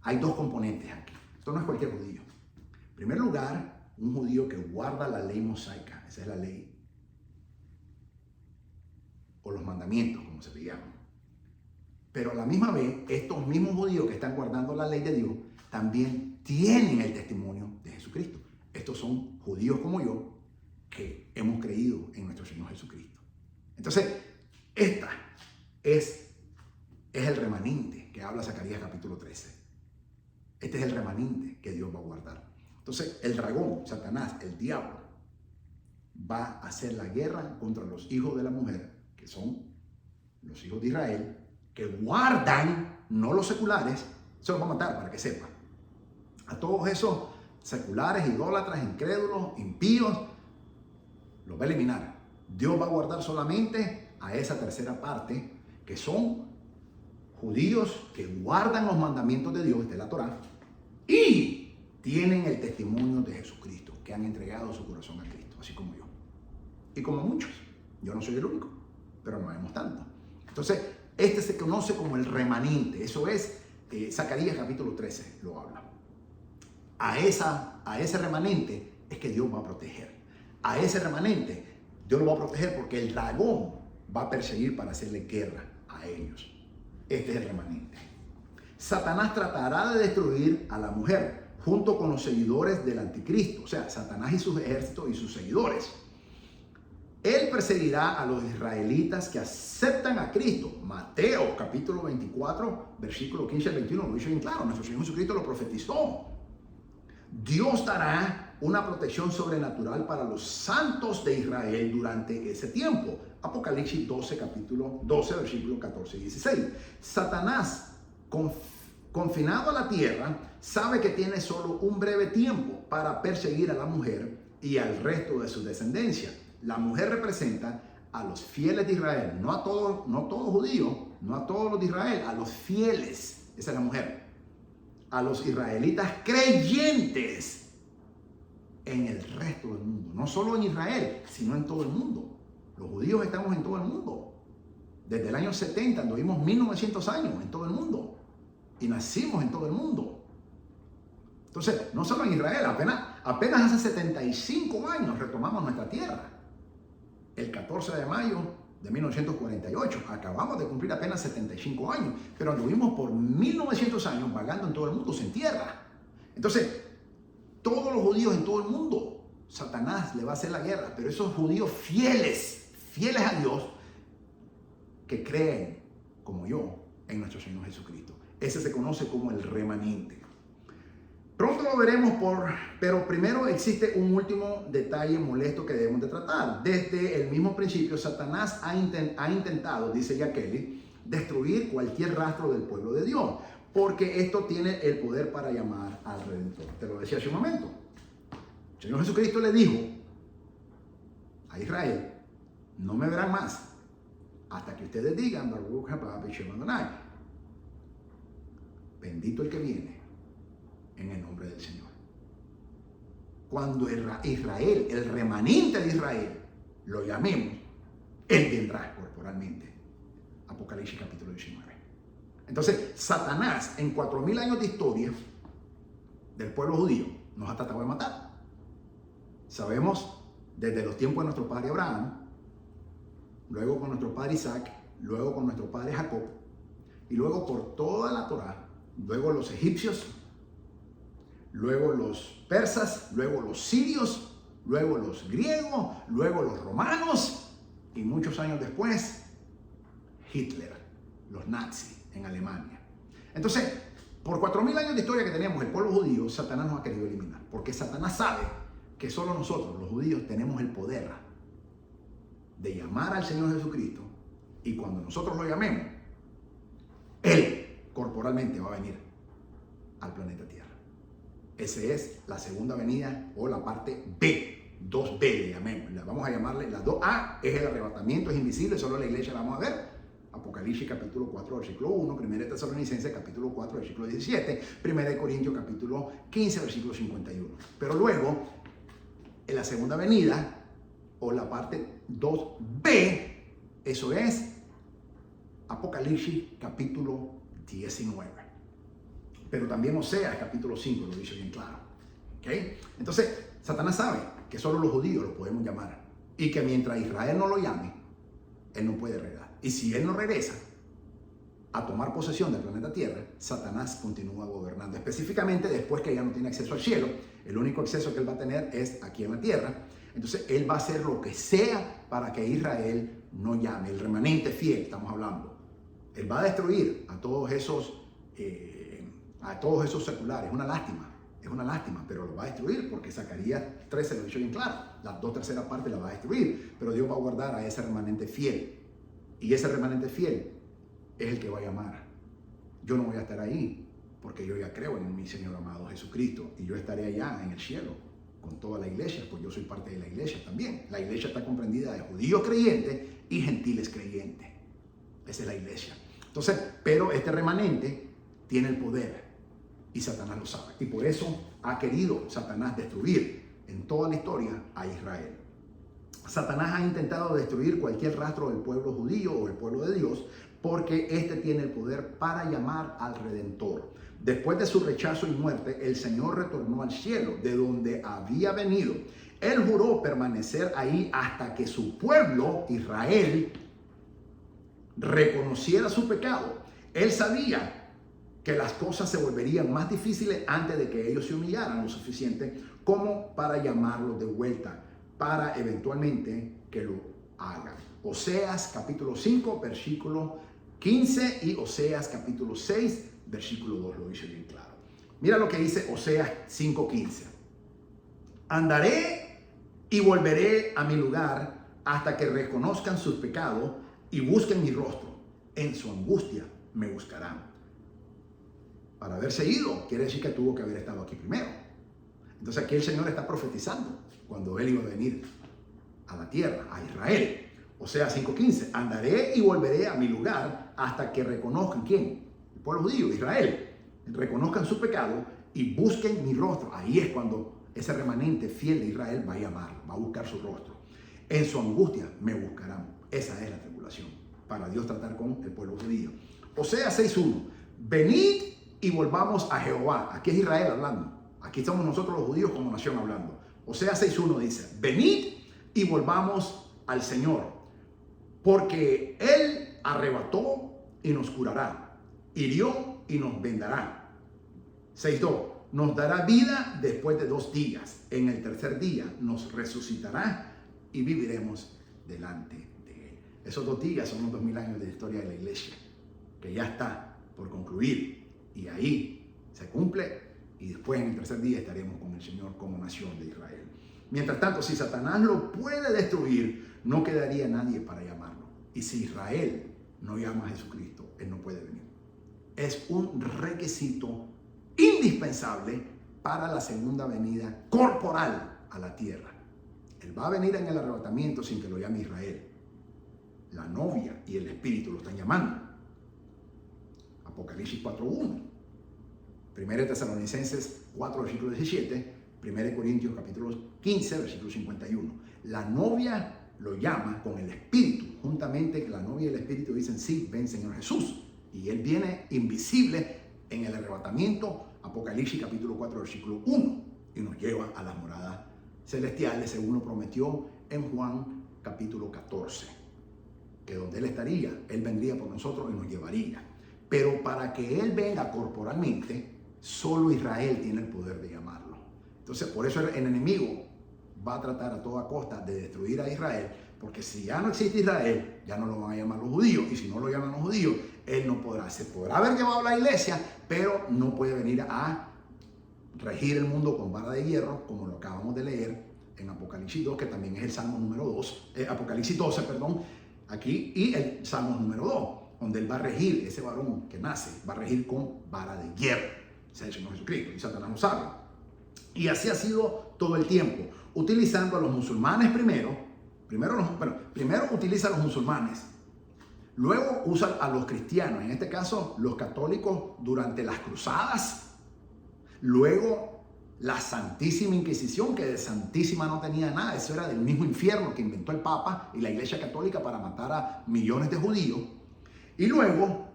Hay 2 componentes aquí. Esto no es cualquier judío. En primer lugar, un judío que guarda la ley mosaica. Esa es la ley. O los mandamientos, como se le llaman. Pero a la misma vez, estos mismos judíos que están guardando la ley de Dios también tienen el testimonio de Jesucristo. Estos son judíos como yo que hemos creído en nuestro Señor Jesucristo. Entonces, esta es el remanente que habla Zacarías capítulo 13. Este es el remanente que Dios va a guardar. Entonces, el dragón, Satanás, el diablo, va a hacer la guerra contra los hijos de la mujer, que son los hijos de Israel, que guardan, no los seculares. Se los va a matar para que sepan. A todos esos seculares, idólatras, incrédulos, impíos, los va a eliminar. Dios va a guardar solamente a esa tercera parte, que son judíos que guardan los mandamientos de Dios, de la Torá, y tienen el testimonio de Jesucristo, que han entregado su corazón a Cristo, así como yo. Y como muchos. Yo no soy el único, pero no vemos tanto. Entonces, este se conoce como el remanente. Eso es, Zacarías capítulo 13 lo habla. A ese remanente es que Dios va a proteger. A ese remanente Dios lo va a proteger porque el dragón va a perseguir para hacerle guerra a ellos. Este es el remanente. Satanás tratará de destruir a la mujer junto con los seguidores del anticristo. O sea, Satanás y sus ejércitos y sus seguidores. Él perseguirá a los israelitas que aceptan a Cristo. Mateo capítulo 24, versículo 15 al 21, lo dice bien claro. Nuestro Señor Jesucristo lo profetizó. Dios dará una protección sobrenatural para los santos de Israel durante ese tiempo. Apocalipsis 12, capítulo 12, versículo 14 y 16. Satanás, confinado a la tierra, sabe que tiene solo un breve tiempo para perseguir a la mujer y al resto de su descendencia. La mujer representa a los fieles de Israel, no a todos judíos, no a todos los de Israel, a los fieles. Esa es la mujer. A los israelitas creyentes en el resto del mundo. No solo en Israel, sino en todo el mundo. Los judíos estamos en todo el mundo. Desde el año 70, anduvimos 1900 años en todo el mundo. Y nacimos en todo el mundo. Entonces, no solo en Israel, apenas hace 75 años retomamos nuestra tierra. El 14 de mayo de 1948. Acabamos de cumplir apenas 75 años, pero anduvimos por 1900 años vagando en todo el mundo sin tierra. Entonces, todos los judíos en todo el mundo, Satanás le va a hacer la guerra, pero esos judíos fieles a Dios, que creen, como yo, en nuestro Señor Jesucristo. Ese se conoce como el remanente. Pronto lo veremos, pero primero existe un último detalle molesto que debemos de tratar. Desde el mismo principio, Satanás ha intentado, dice ya Kelly, destruir cualquier rastro del pueblo de Dios, porque esto tiene el poder para llamar al Redentor. Te lo decía hace un momento. El Señor Jesucristo le dijo a Israel: no me verán más hasta que ustedes digan, Baruch haba Hashem Adonai. Bendito el que viene en el nombre del Señor. Cuando Israel, el remanente de Israel, lo llamemos, Él vendrá corporalmente. Apocalipsis capítulo 19. Entonces, Satanás, en 4000 años de historia del pueblo judío, nos ha tratado de matar. Sabemos desde los tiempos de nuestro padre Abraham, luego con nuestro padre Isaac, luego con nuestro padre Jacob, y luego por toda la Torá, luego los egipcios, luego los persas, luego los sirios, luego los griegos, luego los romanos, y muchos años después, Hitler, los nazis en Alemania. Entonces, por 4000 años de historia que teníamos el pueblo judío, Satanás nos ha querido eliminar, porque Satanás sabe que solo nosotros, los judíos, tenemos el poder de llamar al Señor Jesucristo, y cuando nosotros lo llamemos, Él corporalmente va a venir al planeta Tierra. Esa es la segunda venida, o la parte B, 2B le llamemos. Vamos a llamarle la 2A, es el arrebatamiento, es invisible, solo la iglesia la vamos a ver. Apocalipsis capítulo 4, versículo 1, 1 Tesalonicenses capítulo 4, versículo 17, 1 Corintios capítulo 15, versículo 51. Pero luego, en la segunda venida, o la parte 2B, eso es Apocalipsis capítulo 19. Pero también Oseas capítulo 5 lo dice bien claro. ¿Okay? Entonces, Satanás sabe que solo los judíos lo podemos llamar, y que mientras Israel no lo llame, Él no puede regresar. Y si Él no regresa a tomar posesión del planeta Tierra, Satanás continúa gobernando. Específicamente después que ya no tiene acceso al cielo, el único acceso que Él va a tener es aquí en la Tierra. Entonces Él va a hacer lo que sea para que Israel no llame. El remanente fiel, estamos hablando. Él va a destruir a todos esos seculares. Es una lástima, pero lo va a destruir, porque Zacarías 13 lo dicho bien claro. Las 2/3 partes la va a destruir, pero Dios va a guardar a ese remanente fiel. Y ese remanente fiel es el que va a llamar. Yo no voy a estar ahí, porque yo ya creo en mi Señor amado Jesucristo y yo estaré allá en el cielo con toda la iglesia, pues yo soy parte de la iglesia también. La iglesia está comprendida de judíos creyentes y gentiles creyentes. Esa es la iglesia. Entonces, pero este remanente tiene el poder y Satanás lo sabe. Y por eso ha querido Satanás destruir en toda la historia a Israel. Satanás ha intentado destruir cualquier rastro del pueblo judío o el pueblo de Dios porque éste tiene el poder para llamar al Redentor. Después de su rechazo y muerte, el Señor retornó al cielo, de donde había venido. Él juró permanecer ahí hasta que su pueblo, Israel, reconociera su pecado. Él sabía que las cosas se volverían más difíciles antes de que ellos se humillaran lo suficiente como para llamarlos de vuelta, para eventualmente que lo hagan. Oseas capítulo 5, versículo 15 y Oseas capítulo 6, versículo 2 lo dice bien claro. Mira lo que dice Oseas 5:15. Andaré y volveré a mi lugar hasta que reconozcan sus pecados y busquen mi rostro. En su angustia me buscarán. Para haberse ido, quiere decir que tuvo que haber estado aquí primero. Entonces aquí el Señor está profetizando cuando Él iba a venir a la tierra, a Israel. Oseas 5:15. Andaré y volveré a mi lugar hasta que reconozcan, ¿quién? El pueblo judío, Israel. Reconozcan su pecado y busquen mi rostro. Ahí es cuando ese remanente fiel de Israel va a llamar, va a buscar su rostro. En su angustia me buscarán. Esa es la tribulación para Dios tratar con el pueblo judío. Oseas 6:1. Venid y volvamos a Jehová. Aquí es Israel hablando. Aquí estamos nosotros los judíos como nación hablando. Oseas 6:1 dice, venid y volvamos al Señor, porque Él arrebató y nos curará, hirió y nos vendará. 6:2, nos dará vida después de 2 días. En el tercer día nos resucitará y viviremos delante de Él. Esos 2 días son los 2000 años de la historia de la iglesia, que ya está por concluir. Y ahí se cumple y después en el tercer día estaremos con el Señor como nación de Israel. Mientras tanto, si Satanás lo puede destruir, no quedaría nadie para llamarlo. Y si Israel no llama a Jesucristo, Él no puede venir. Es un requisito indispensable para la segunda venida corporal a la tierra. Él va a venir en el arrebatamiento sin que lo llame Israel. La novia y el espíritu lo están llamando. Apocalipsis 4:1, 1 Tesalonicenses 4, versículo 17, 1 Corintios capítulo 15, versículo 51. La novia lo llama con el espíritu, juntamente la novia y el espíritu dicen, sí, ven Señor Jesús. Y Él viene invisible en el arrebatamiento, Apocalipsis capítulo 4, versículo 1, y nos lleva a las moradas celestiales, según lo prometió en Juan capítulo 14, que donde Él estaría, Él vendría por nosotros y nos llevaría. Pero para que Él venga corporalmente, solo Israel tiene el poder de llamarlo. Entonces, por eso el enemigo va a tratar a toda costa de destruir a Israel, porque si ya no existe Israel, ya no lo van a llamar los judíos, y si no lo llaman los judíos, Él no podrá. Se podrá haber llevado a la iglesia, pero no puede venir a regir el mundo con vara de hierro, como lo acabamos de leer en Apocalipsis 2, que también es el Salmo número 2, Apocalipsis 12, perdón, aquí, y el Salmo número 2. Donde Él va a regir, ese varón que nace, va a regir con vara de hierro. Ese es el Señor Jesucristo, y Satanás lo sabe. Y así ha sido todo el tiempo, utilizando a los musulmanes primero utiliza a los musulmanes, luego usa a los cristianos, en este caso los católicos durante las cruzadas, luego la Santísima Inquisición, que de santísima no tenía nada, eso era del mismo infierno que inventó el Papa y la Iglesia Católica para matar a millones de judíos. Y luego,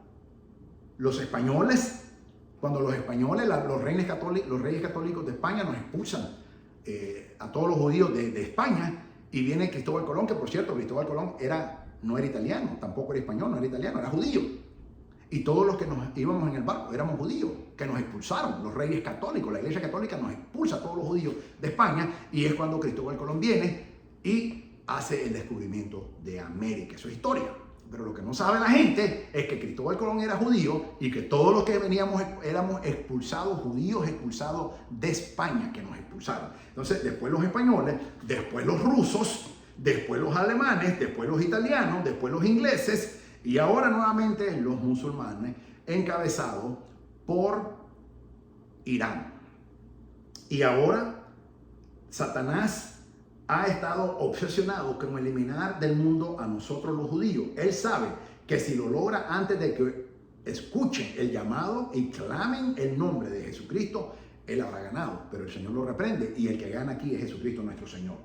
los españoles, cuando los españoles, los reyes católicos de España nos expulsan a todos los judíos de España, y viene Cristóbal Colón, que por cierto, Cristóbal Colón no era italiano, tampoco era español, no era italiano, era judío. Y todos los que nos íbamos en el barco éramos judíos, que nos expulsaron, los reyes católicos, la Iglesia Católica nos expulsa a todos los judíos de España, y es cuando Cristóbal Colón viene y hace el descubrimiento de América. Eso es historia. Pero lo que no sabe la gente es que Cristóbal Colón era judío y que todos los que veníamos éramos expulsados, judíos expulsados de España, que nos expulsaron. Entonces, después los españoles, después los rusos, después los alemanes, después los italianos, después los ingleses y ahora nuevamente los musulmanes, encabezados por Irán. Y ahora Satanás ha estado obsesionado con eliminar del mundo a nosotros los judíos. Él sabe que si lo logra antes de que escuchen el llamado y clamen el nombre de Jesucristo, él habrá ganado. Pero el Señor lo reprende y el que gana aquí es Jesucristo nuestro Señor.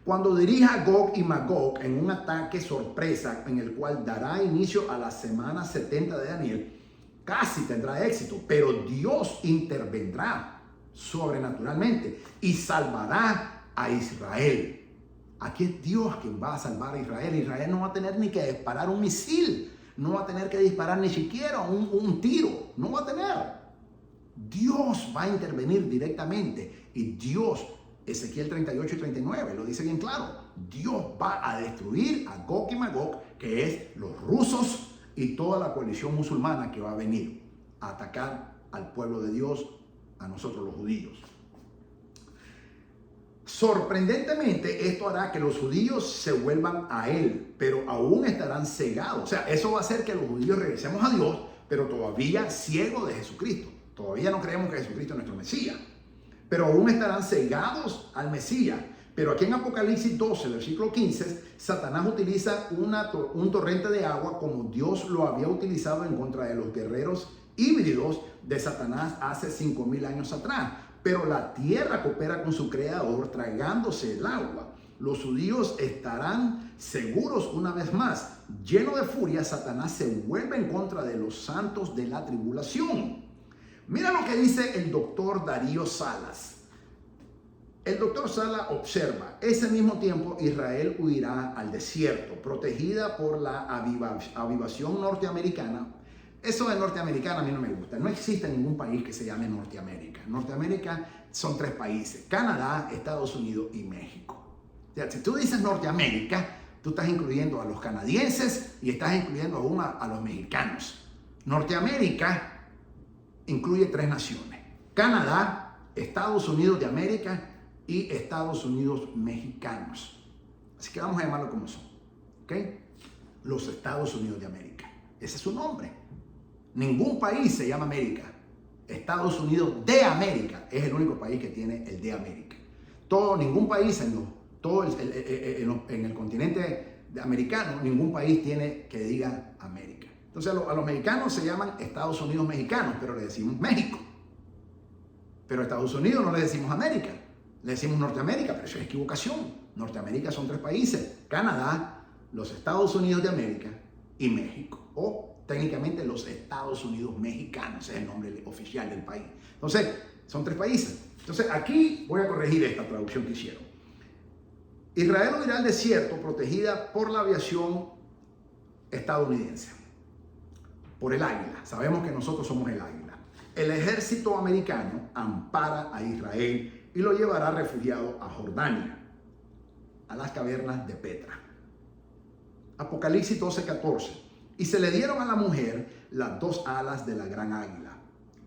Cuando dirija a Gog y Magog en un ataque sorpresa en el cual dará inicio a la semana 70 de Daniel, casi tendrá éxito, pero Dios intervendrá sobrenaturalmente y salvará a Israel. Aquí es Dios quien va a salvar a Israel. Israel no va a tener ni que disparar un misil, no va a tener que disparar ni siquiera un tiro, no va a tener. Dios va a intervenir directamente y Dios, Ezequiel 38 y 39 lo dice bien claro, Dios va a destruir a Gog y Magog, que es los rusos y toda la coalición musulmana que va a venir a atacar al pueblo de Dios, a nosotros los judíos. Sorprendentemente, esto hará que los judíos se vuelvan a él, pero aún estarán cegados. O sea, eso va a hacer que los judíos regresemos a Dios, pero todavía ciegos de Jesucristo. Todavía no creemos que Jesucristo es nuestro Mesías, pero aún estarán cegados al Mesías. Pero aquí en Apocalipsis 12, versículo 15, Satanás utiliza un torrente de agua como Dios lo había utilizado en contra de los guerreros híbridos de Satanás hace 5000 años atrás. Pero la tierra coopera con su creador tragándose el agua. Los judíos estarán seguros una vez más. Lleno de furia, Satanás se vuelve en contra de los santos de la tribulación. Mira lo que dice el doctor Darío Salas. El doctor Salas observa, ese mismo tiempo Israel huirá al desierto, protegida por la avivación norteamericana. Eso de norteamericana a mí no me gusta. No existe ningún país que se llame Norteamérica. Norteamérica son 3 países: Canadá, Estados Unidos y México. O sea, si tú dices Norteamérica, tú estás incluyendo a los canadienses y estás incluyendo aún a los mexicanos. Norteamérica incluye 3 naciones: Canadá, Estados Unidos de América y Estados Unidos mexicanos. Así que vamos a llamarlo como son, ¿ok? Los Estados Unidos de América. Ese es su nombre. Ningún país se llama América. Estados Unidos de América es el único país que tiene el de América. Ningún país en el continente americano, ningún país tiene que diga América. Entonces a los mexicanos se llaman Estados Unidos mexicanos, pero le decimos México. Pero a Estados Unidos no le decimos América, le decimos Norteamérica, pero eso es equivocación. Norteamérica son 3 países: Canadá, los Estados Unidos de América y México. O técnicamente los Estados Unidos mexicanos es el nombre oficial del país. Entonces, son 3 países. Entonces, aquí voy a corregir esta traducción que hicieron. Israel huirá al desierto protegida por la aviación estadounidense, por el águila. Sabemos que nosotros somos el águila. El ejército americano ampara a Israel y lo llevará refugiado a Jordania, a las cavernas de Petra. Apocalipsis 12:14. Y se le dieron a la mujer las 2 alas de la gran águila,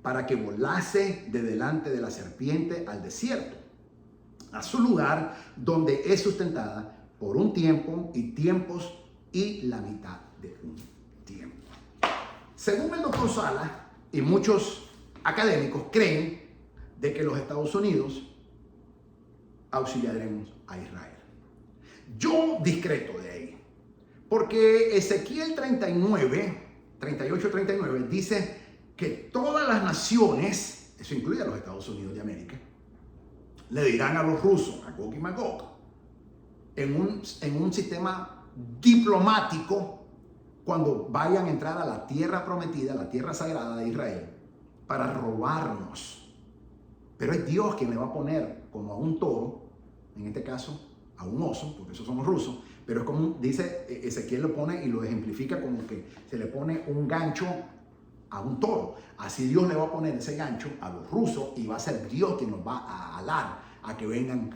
para que volase de delante de la serpiente al desierto, a su lugar donde es sustentada por un tiempo y tiempos y la mitad de un tiempo. Según el doctor Salas y muchos académicos creen de que los Estados Unidos auxiliaremos a Israel. Yo discreto de ahí. Porque Ezequiel 38-39 dice que todas las naciones, eso incluye a los Estados Unidos de América, le dirán a los rusos, a Gog y Magog, en un sistema diplomático, cuando vayan a entrar a la tierra prometida, la tierra sagrada de Israel, para robarnos. Pero es Dios quien le va a poner como a un toro, en este caso a un oso, porque esos son los rusos. Pero es como, dice Ezequiel, lo pone y lo ejemplifica como que se le pone un gancho a un toro. Así Dios le va a poner ese gancho a los rusos y va a ser Dios quien nos va a alar a que vengan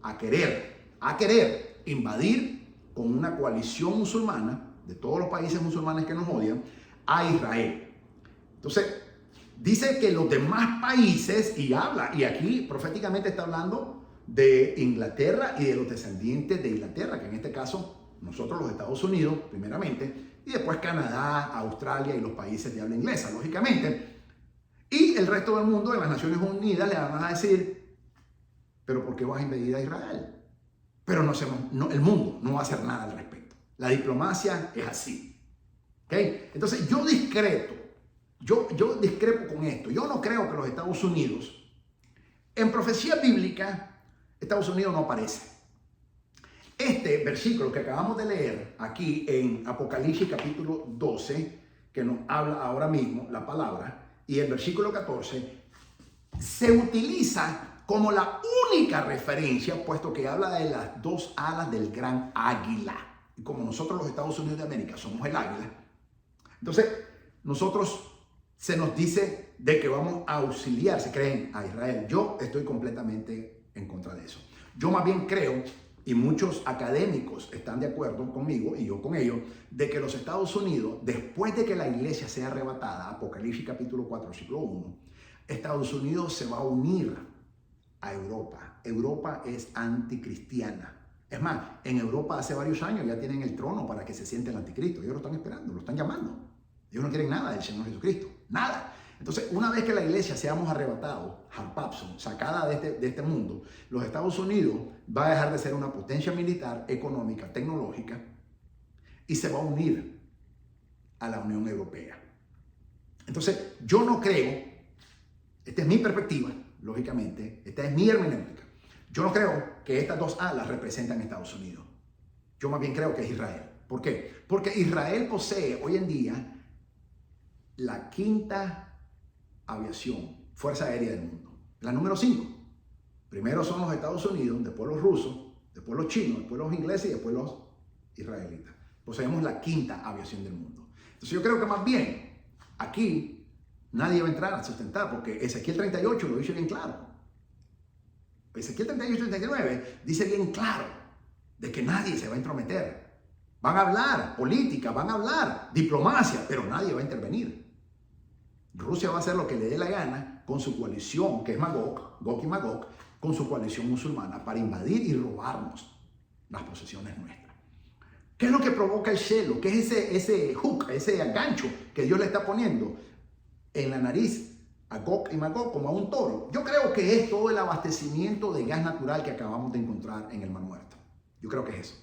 a querer invadir con una coalición musulmana de todos los países musulmanes que nos odian a Israel. Entonces, dice que los demás países, y aquí proféticamente está hablando de Inglaterra y de los descendientes de Inglaterra, que en este caso nosotros los Estados Unidos primeramente, y después Canadá, Australia y los países de habla inglesa, lógicamente. Y el resto del mundo, en las Naciones Unidas, le van a decir, pero ¿por qué vas a invadir a Israel? Pero el mundo no va a hacer nada al respecto. La diplomacia es así. ¿Okay? Entonces yo discrepo con esto. Yo no creo que los Estados Unidos, en profecía bíblica, Estados Unidos no aparece. Este versículo que acabamos de leer aquí en Apocalipsis capítulo 12, que nos habla ahora mismo la palabra, y el versículo 14, se utiliza como la única referencia, puesto que habla de las dos alas del gran águila. Y como nosotros los Estados Unidos de América somos el águila, entonces se nos dice de que vamos a auxiliar, se creen, a Israel. Yo estoy completamente en contra de eso. Yo más bien creo, y muchos académicos están de acuerdo conmigo y yo con ellos, de que los Estados Unidos, después de que la iglesia sea arrebatada, Apocalipsis capítulo 4, versículo 1, Estados Unidos se va a unir a Europa. Europa es anticristiana. Es más, en Europa hace varios años ya tienen el trono para que se siente el anticristo. Ellos lo están esperando, lo están llamando. Ellos no quieren nada del Señor Jesucristo, nada. Entonces, una vez que la iglesia seamos arrebatados, harpazo, sacada de este mundo, los Estados Unidos va a dejar de ser una potencia militar, económica, tecnológica y se va a unir a la Unión Europea. Entonces, yo no creo, esta es mi perspectiva, lógicamente, esta es mi hermenéutica, yo no creo que estas dos alas representan a Estados Unidos. Yo más bien creo que es Israel. ¿Por qué? Porque Israel posee hoy en día la quinta aviación, fuerza aérea del mundo. La número 5. Primero son los Estados Unidos, después los rusos, después los chinos, después los ingleses y después los israelitas. Poseemos la quinta aviación del mundo. Entonces yo creo que más bien aquí nadie va a entrar a sustentar, porque Ezequiel 38 lo dice bien claro. Ezequiel 38 y 39 dice bien claro de que nadie se va a entrometer. Van a hablar política, van a hablar diplomacia, pero nadie va a intervenir. Rusia va a hacer lo que le dé la gana con su coalición, que es Gog y Magog, con su coalición musulmana para invadir y robarnos las posesiones nuestras. ¿Qué es lo que provoca el Shelo? ¿Qué es ese hook, ese gancho que Dios le está poniendo en la nariz a Gog y Magog como a un toro? Yo creo que es todo el abastecimiento de gas natural que acabamos de encontrar en el Mar Muerto. Yo creo que es eso.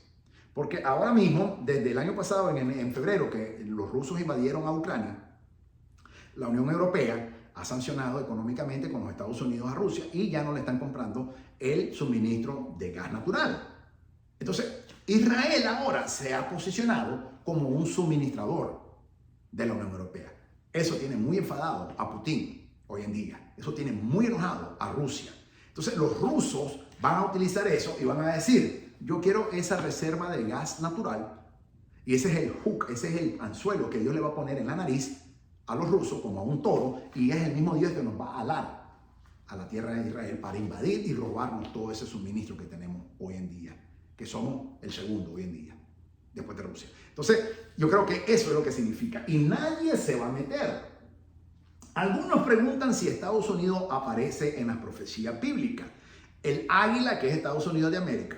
Porque ahora mismo, desde el año pasado, en febrero, que los rusos invadieron a Ucrania, la Unión Europea ha sancionado económicamente con los Estados Unidos a Rusia y ya no le están comprando el suministro de gas natural. Entonces, Israel ahora se ha posicionado como un suministrador de la Unión Europea. Eso tiene muy enfadado a Putin hoy en día. Eso tiene muy enojado a Rusia. Entonces, los rusos van a utilizar eso y van a decir, yo quiero esa reserva de gas natural, y ese es el hook, ese es el anzuelo que Dios le va a poner en la nariz a los rusos como a un toro, y es el mismo Dios que nos va a alar a la tierra de Israel para invadir y robarnos todo ese suministro que tenemos hoy en día, que somos el segundo hoy en día, después de Rusia. Entonces, yo creo que eso es lo que significa, y nadie se va a meter. Algunos preguntan si Estados Unidos aparece en las profecías bíblicas. El águila, que es Estados Unidos de América.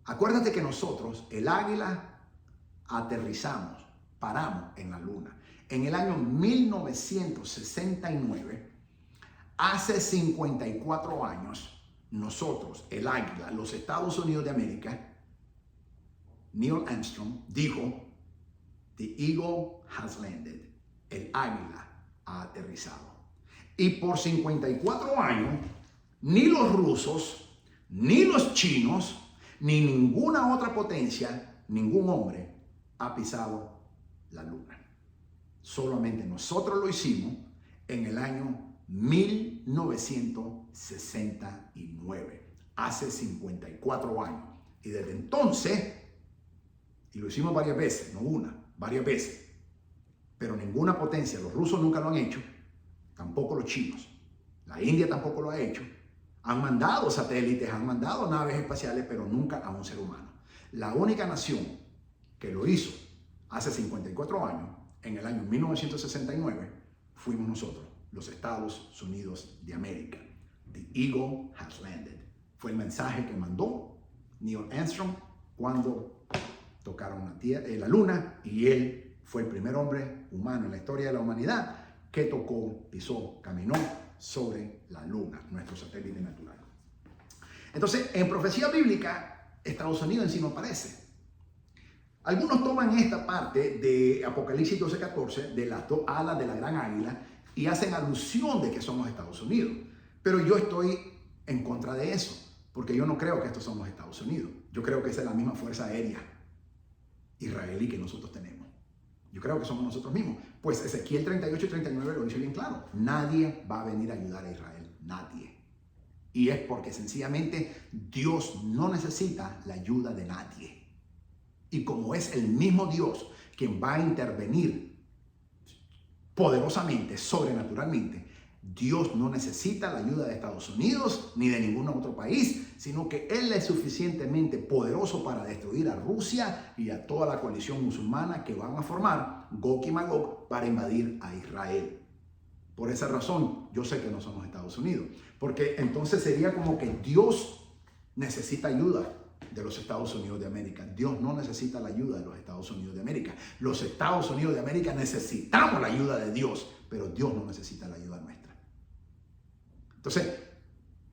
Acuérdate que nosotros, el águila, aterrizamos, paramos en la luna. En el año 1969, hace 54 años, nosotros, el águila, los Estados Unidos de América, Neil Armstrong dijo, "The eagle has landed", el águila ha aterrizado. Y por 54 años, ni los rusos, ni los chinos, ni ninguna otra potencia, ningún hombre ha pisado la luna. Solamente nosotros lo hicimos en el año 1969, hace 54 años. Y desde entonces, y lo hicimos varias veces, no una, varias veces, pero ninguna potencia, los rusos nunca lo han hecho, tampoco los chinos, la India tampoco lo ha hecho. Han mandado satélites, han mandado naves espaciales, pero nunca a un ser humano. La única nación que lo hizo hace 54 años, en el año 1969, fuimos nosotros, los Estados Unidos de América. The eagle has landed. Fue el mensaje que mandó Neil Armstrong cuando tocaron la luna, y él fue el primer hombre humano en la historia de la humanidad que tocó, pisó, caminó sobre la luna, nuestro satélite natural. Entonces, en profecía bíblica, Estados Unidos en sí no aparece. Algunos toman esta parte de Apocalipsis 12:14, de las dos alas de la gran águila, y hacen alusión de que somos Estados Unidos. Pero yo estoy en contra de eso, porque yo no creo que estos somos Estados Unidos. Yo creo que esa es la misma fuerza aérea israelí que nosotros tenemos. Yo creo que somos nosotros mismos. Pues Ezequiel 38 y 39 lo dice bien claro. Nadie va a venir a ayudar a Israel. Nadie. Y es porque sencillamente Dios no necesita la ayuda de nadie. Y como es el mismo Dios quien va a intervenir poderosamente, sobrenaturalmente, Dios no necesita la ayuda de Estados Unidos ni de ningún otro país, sino que Él es suficientemente poderoso para destruir a Rusia y a toda la coalición musulmana que van a formar Gog y Magog para invadir a Israel. Por esa razón, yo sé que no somos Estados Unidos, porque entonces sería como que Dios necesita ayuda de los Estados Unidos de América. Dios no necesita la ayuda de los Estados Unidos de América. Los Estados Unidos de América necesitamos la ayuda de Dios, pero Dios no necesita la ayuda nuestra. Entonces,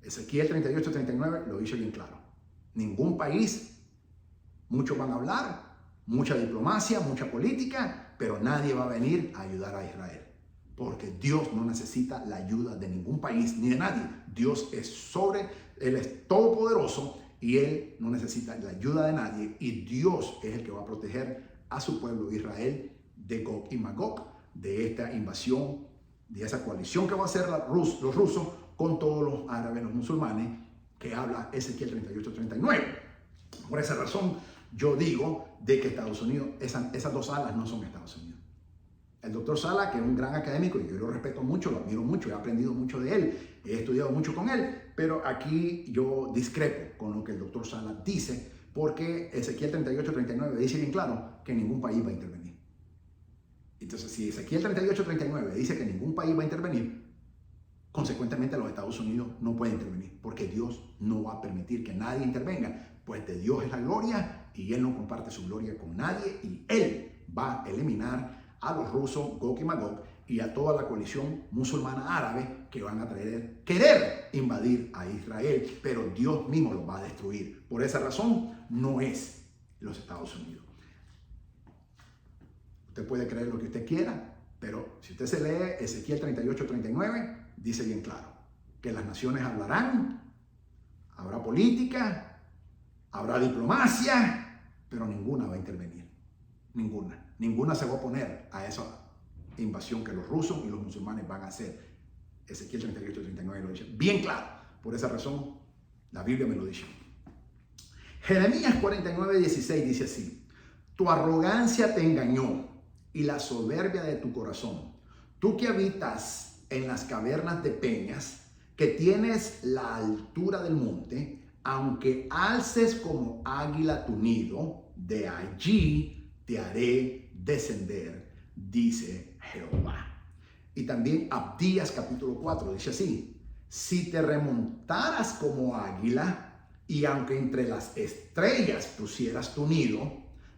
Ezequiel 38-39 lo dice bien claro. Ningún país, muchos van a hablar, mucha diplomacia, mucha política, pero nadie va a venir a ayudar a Israel. Porque Dios no necesita la ayuda de ningún país ni de nadie. Dios es Él es todopoderoso y Él no necesita la ayuda de nadie. Y Dios es el que va a proteger a su pueblo Israel de Gog y Magog, de esta invasión, de esa coalición que va a hacer los rusos con todos los árabes, los musulmanes, que habla Ezequiel 38-39. Por esa razón, yo digo de que Estados Unidos, esas dos alas no son Estados Unidos. El doctor Sala, que es un gran académico, y yo lo respeto mucho, lo admiro mucho, he aprendido mucho de él, he estudiado mucho con él, pero aquí yo discrepo con lo que el doctor Sala dice, porque Ezequiel 38-39 dice bien claro que ningún país va a intervenir. Entonces, si Ezequiel 38-39 dice que ningún país va a intervenir, consecuentemente los Estados Unidos no pueden intervenir, porque Dios no va a permitir que nadie intervenga, pues de Dios es la gloria y Él no comparte su gloria con nadie, y Él va a eliminar a los rusos, Gog y Magog, y a toda la coalición musulmana árabe que van a querer invadir a Israel, pero Dios mismo los va a destruir. Por esa razón no es los Estados Unidos. Usted puede creer lo que usted quiera, pero si usted se lee Ezequiel 38-39, dice bien claro que las naciones hablarán, habrá política, habrá diplomacia, pero ninguna va a intervenir. Ninguna se va a oponer a esa invasión que los rusos y los musulmanes van a hacer. Ezequiel 38-39 lo dice bien claro. Por esa razón, la Biblia me lo dice. Jeremías 49-16 dice así: tu arrogancia te engañó y la soberbia de tu corazón. Tú que habitas en las cavernas de peñas, que tienes la altura del monte, aunque alces como águila tu nido, de allí te haré descender, dice Jehová. Y también Abdías capítulo 4 dice así: si te remontaras como águila, y aunque entre las estrellas pusieras tu nido,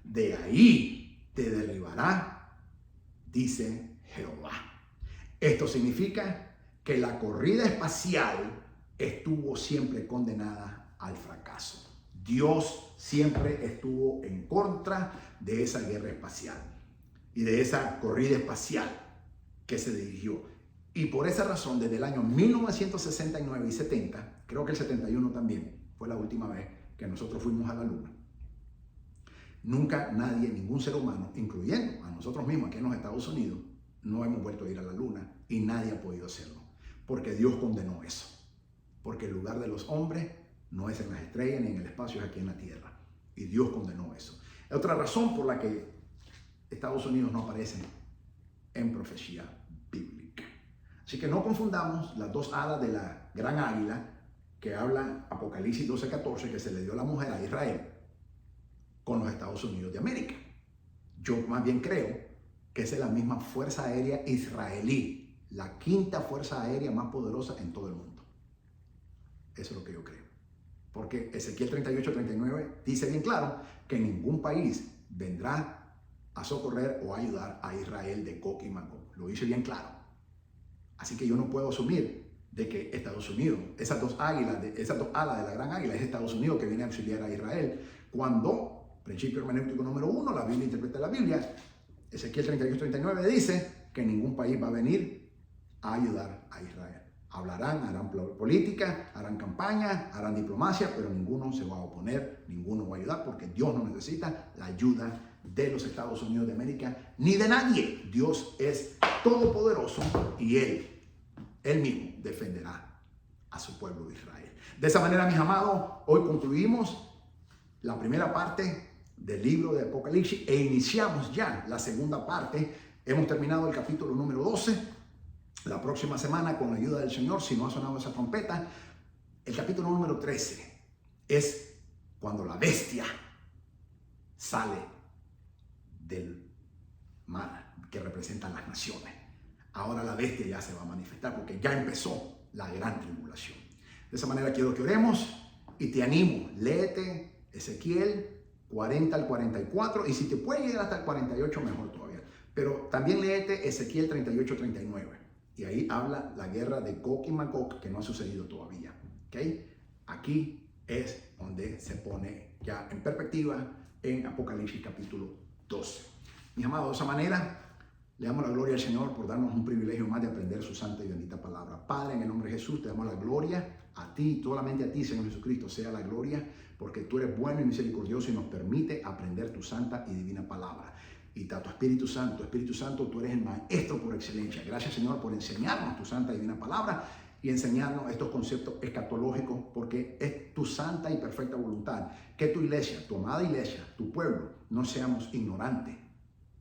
de ahí te derribará, dice Jehová. Esto significa que la corrida espacial estuvo siempre condenada al fracaso. Dios siempre estuvo en contra de esa guerra espacial y de esa corrida espacial que se dirigió. Y por esa razón, desde el año 1969 y 70, creo que el 71 también fue la última vez que nosotros fuimos a la luna, nunca nadie, ningún ser humano, incluyendo a nosotros mismos aquí en los Estados Unidos, no hemos vuelto a ir a la luna, y nadie ha podido hacerlo, porque Dios condenó eso. Porque el lugar de los hombres no es en las estrellas ni en el espacio, es aquí en la tierra. Y Dios condenó eso. Es otra razón por la que Estados Unidos no aparece en profecía bíblica. Así que no confundamos las dos alas de la gran águila que habla Apocalipsis 12:14, que se le dio a la mujer a Israel, con los Estados Unidos de América. Yo más bien creo que esa es la misma fuerza aérea israelí, la quinta fuerza aérea más poderosa en todo el mundo. Eso es lo que yo creo. Porque Ezequiel 38-39 dice bien claro que ningún país vendrá a socorrer o a ayudar a Israel de Gog y Magog. Lo dice bien claro. Así que yo no puedo asumir de que Estados Unidos, esas dos alas de la gran águila, es Estados Unidos que viene a auxiliar a Israel. Cuando, principio hermenéutico número 1, la Biblia interpreta la Biblia, Ezequiel 38-39 dice que ningún país va a venir a ayudar a Israel. Hablarán, harán política, harán campaña, harán diplomacia, pero ninguno se va a oponer, ninguno va a ayudar, porque Dios no necesita la ayuda de los Estados Unidos de América, ni de nadie. Dios es todopoderoso y Él mismo defenderá a su pueblo de Israel. De esa manera, mis amados, hoy concluimos la primera parte del libro de Apocalipsis e iniciamos ya la segunda parte. Hemos terminado el capítulo número 12. La próxima semana, con la ayuda del Señor, si no ha sonado esa trompeta, el capítulo número 13 es cuando la bestia sale del mar que representan las naciones. Ahora la bestia ya se va a manifestar porque ya empezó la gran tribulación. De esa manera quiero que oremos y te animo, léete Ezequiel 40 al 44 y si te puede llegar hasta el 48 mejor todavía. Pero también léete Ezequiel 38-39. Y ahí habla la guerra de Gog y Magog, que no ha sucedido todavía. ¿Okay? Aquí es donde se pone ya en perspectiva en Apocalipsis capítulo 12. Mis amados, de esa manera, le damos la gloria al Señor por darnos un privilegio más de aprender su santa y bendita palabra. Padre, en el nombre de Jesús, te damos la gloria a ti, solamente a ti, Señor Jesucristo, sea la gloria, porque tú eres bueno y misericordioso y nos permite aprender tu santa y divina palabra. Y a tu Espíritu Santo, tú eres el maestro por excelencia. Gracias, Señor, por enseñarnos tu santa y divina palabra y enseñarnos estos conceptos escatológicos, porque es tu santa y perfecta voluntad que tu iglesia, tu amada iglesia, tu pueblo, no seamos ignorantes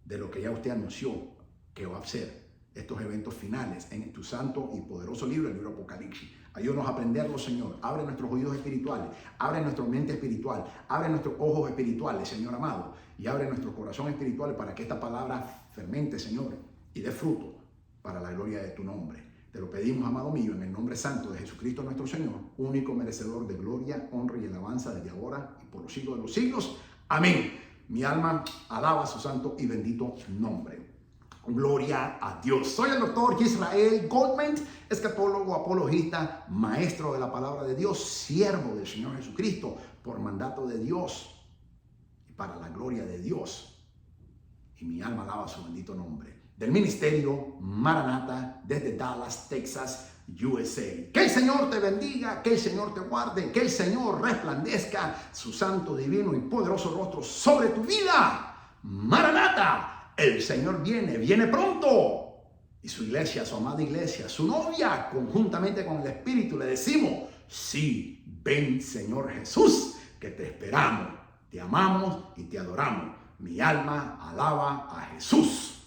de lo que ya usted anunció que va a ser estos eventos finales en tu santo y poderoso libro, el libro Apocalipsis. Ayúdanos a aprenderlo, Señor. Abre nuestros oídos espirituales, abre nuestra mente espiritual, abre nuestros ojos espirituales, Señor amado, y abre nuestro corazón espiritual para que esta palabra fermente, Señor, y dé fruto para la gloria de tu nombre. Te lo pedimos, amado mío, en el nombre santo de Jesucristo nuestro Señor, único merecedor de gloria, honra y alabanza desde ahora y por los siglos de los siglos. Amén. Mi alma alaba su santo y bendito nombre. Gloria a Dios. Soy el doctor Israel Goldman, escatólogo, apologista, maestro de la palabra de Dios, siervo del Señor Jesucristo, por mandato de Dios y para la gloria de Dios. Y mi alma alaba su bendito nombre. Del ministerio Maranata desde Dallas, Texas, USA. Que el Señor te bendiga, que el Señor te guarde, que el Señor resplandezca su santo, divino y poderoso rostro sobre tu vida. Maranata. El Señor viene pronto. Y su iglesia, su amada iglesia, su novia, conjuntamente con el Espíritu, le decimos, sí, ven Señor Jesús, que te esperamos, te amamos y te adoramos. Mi alma alaba a Jesús.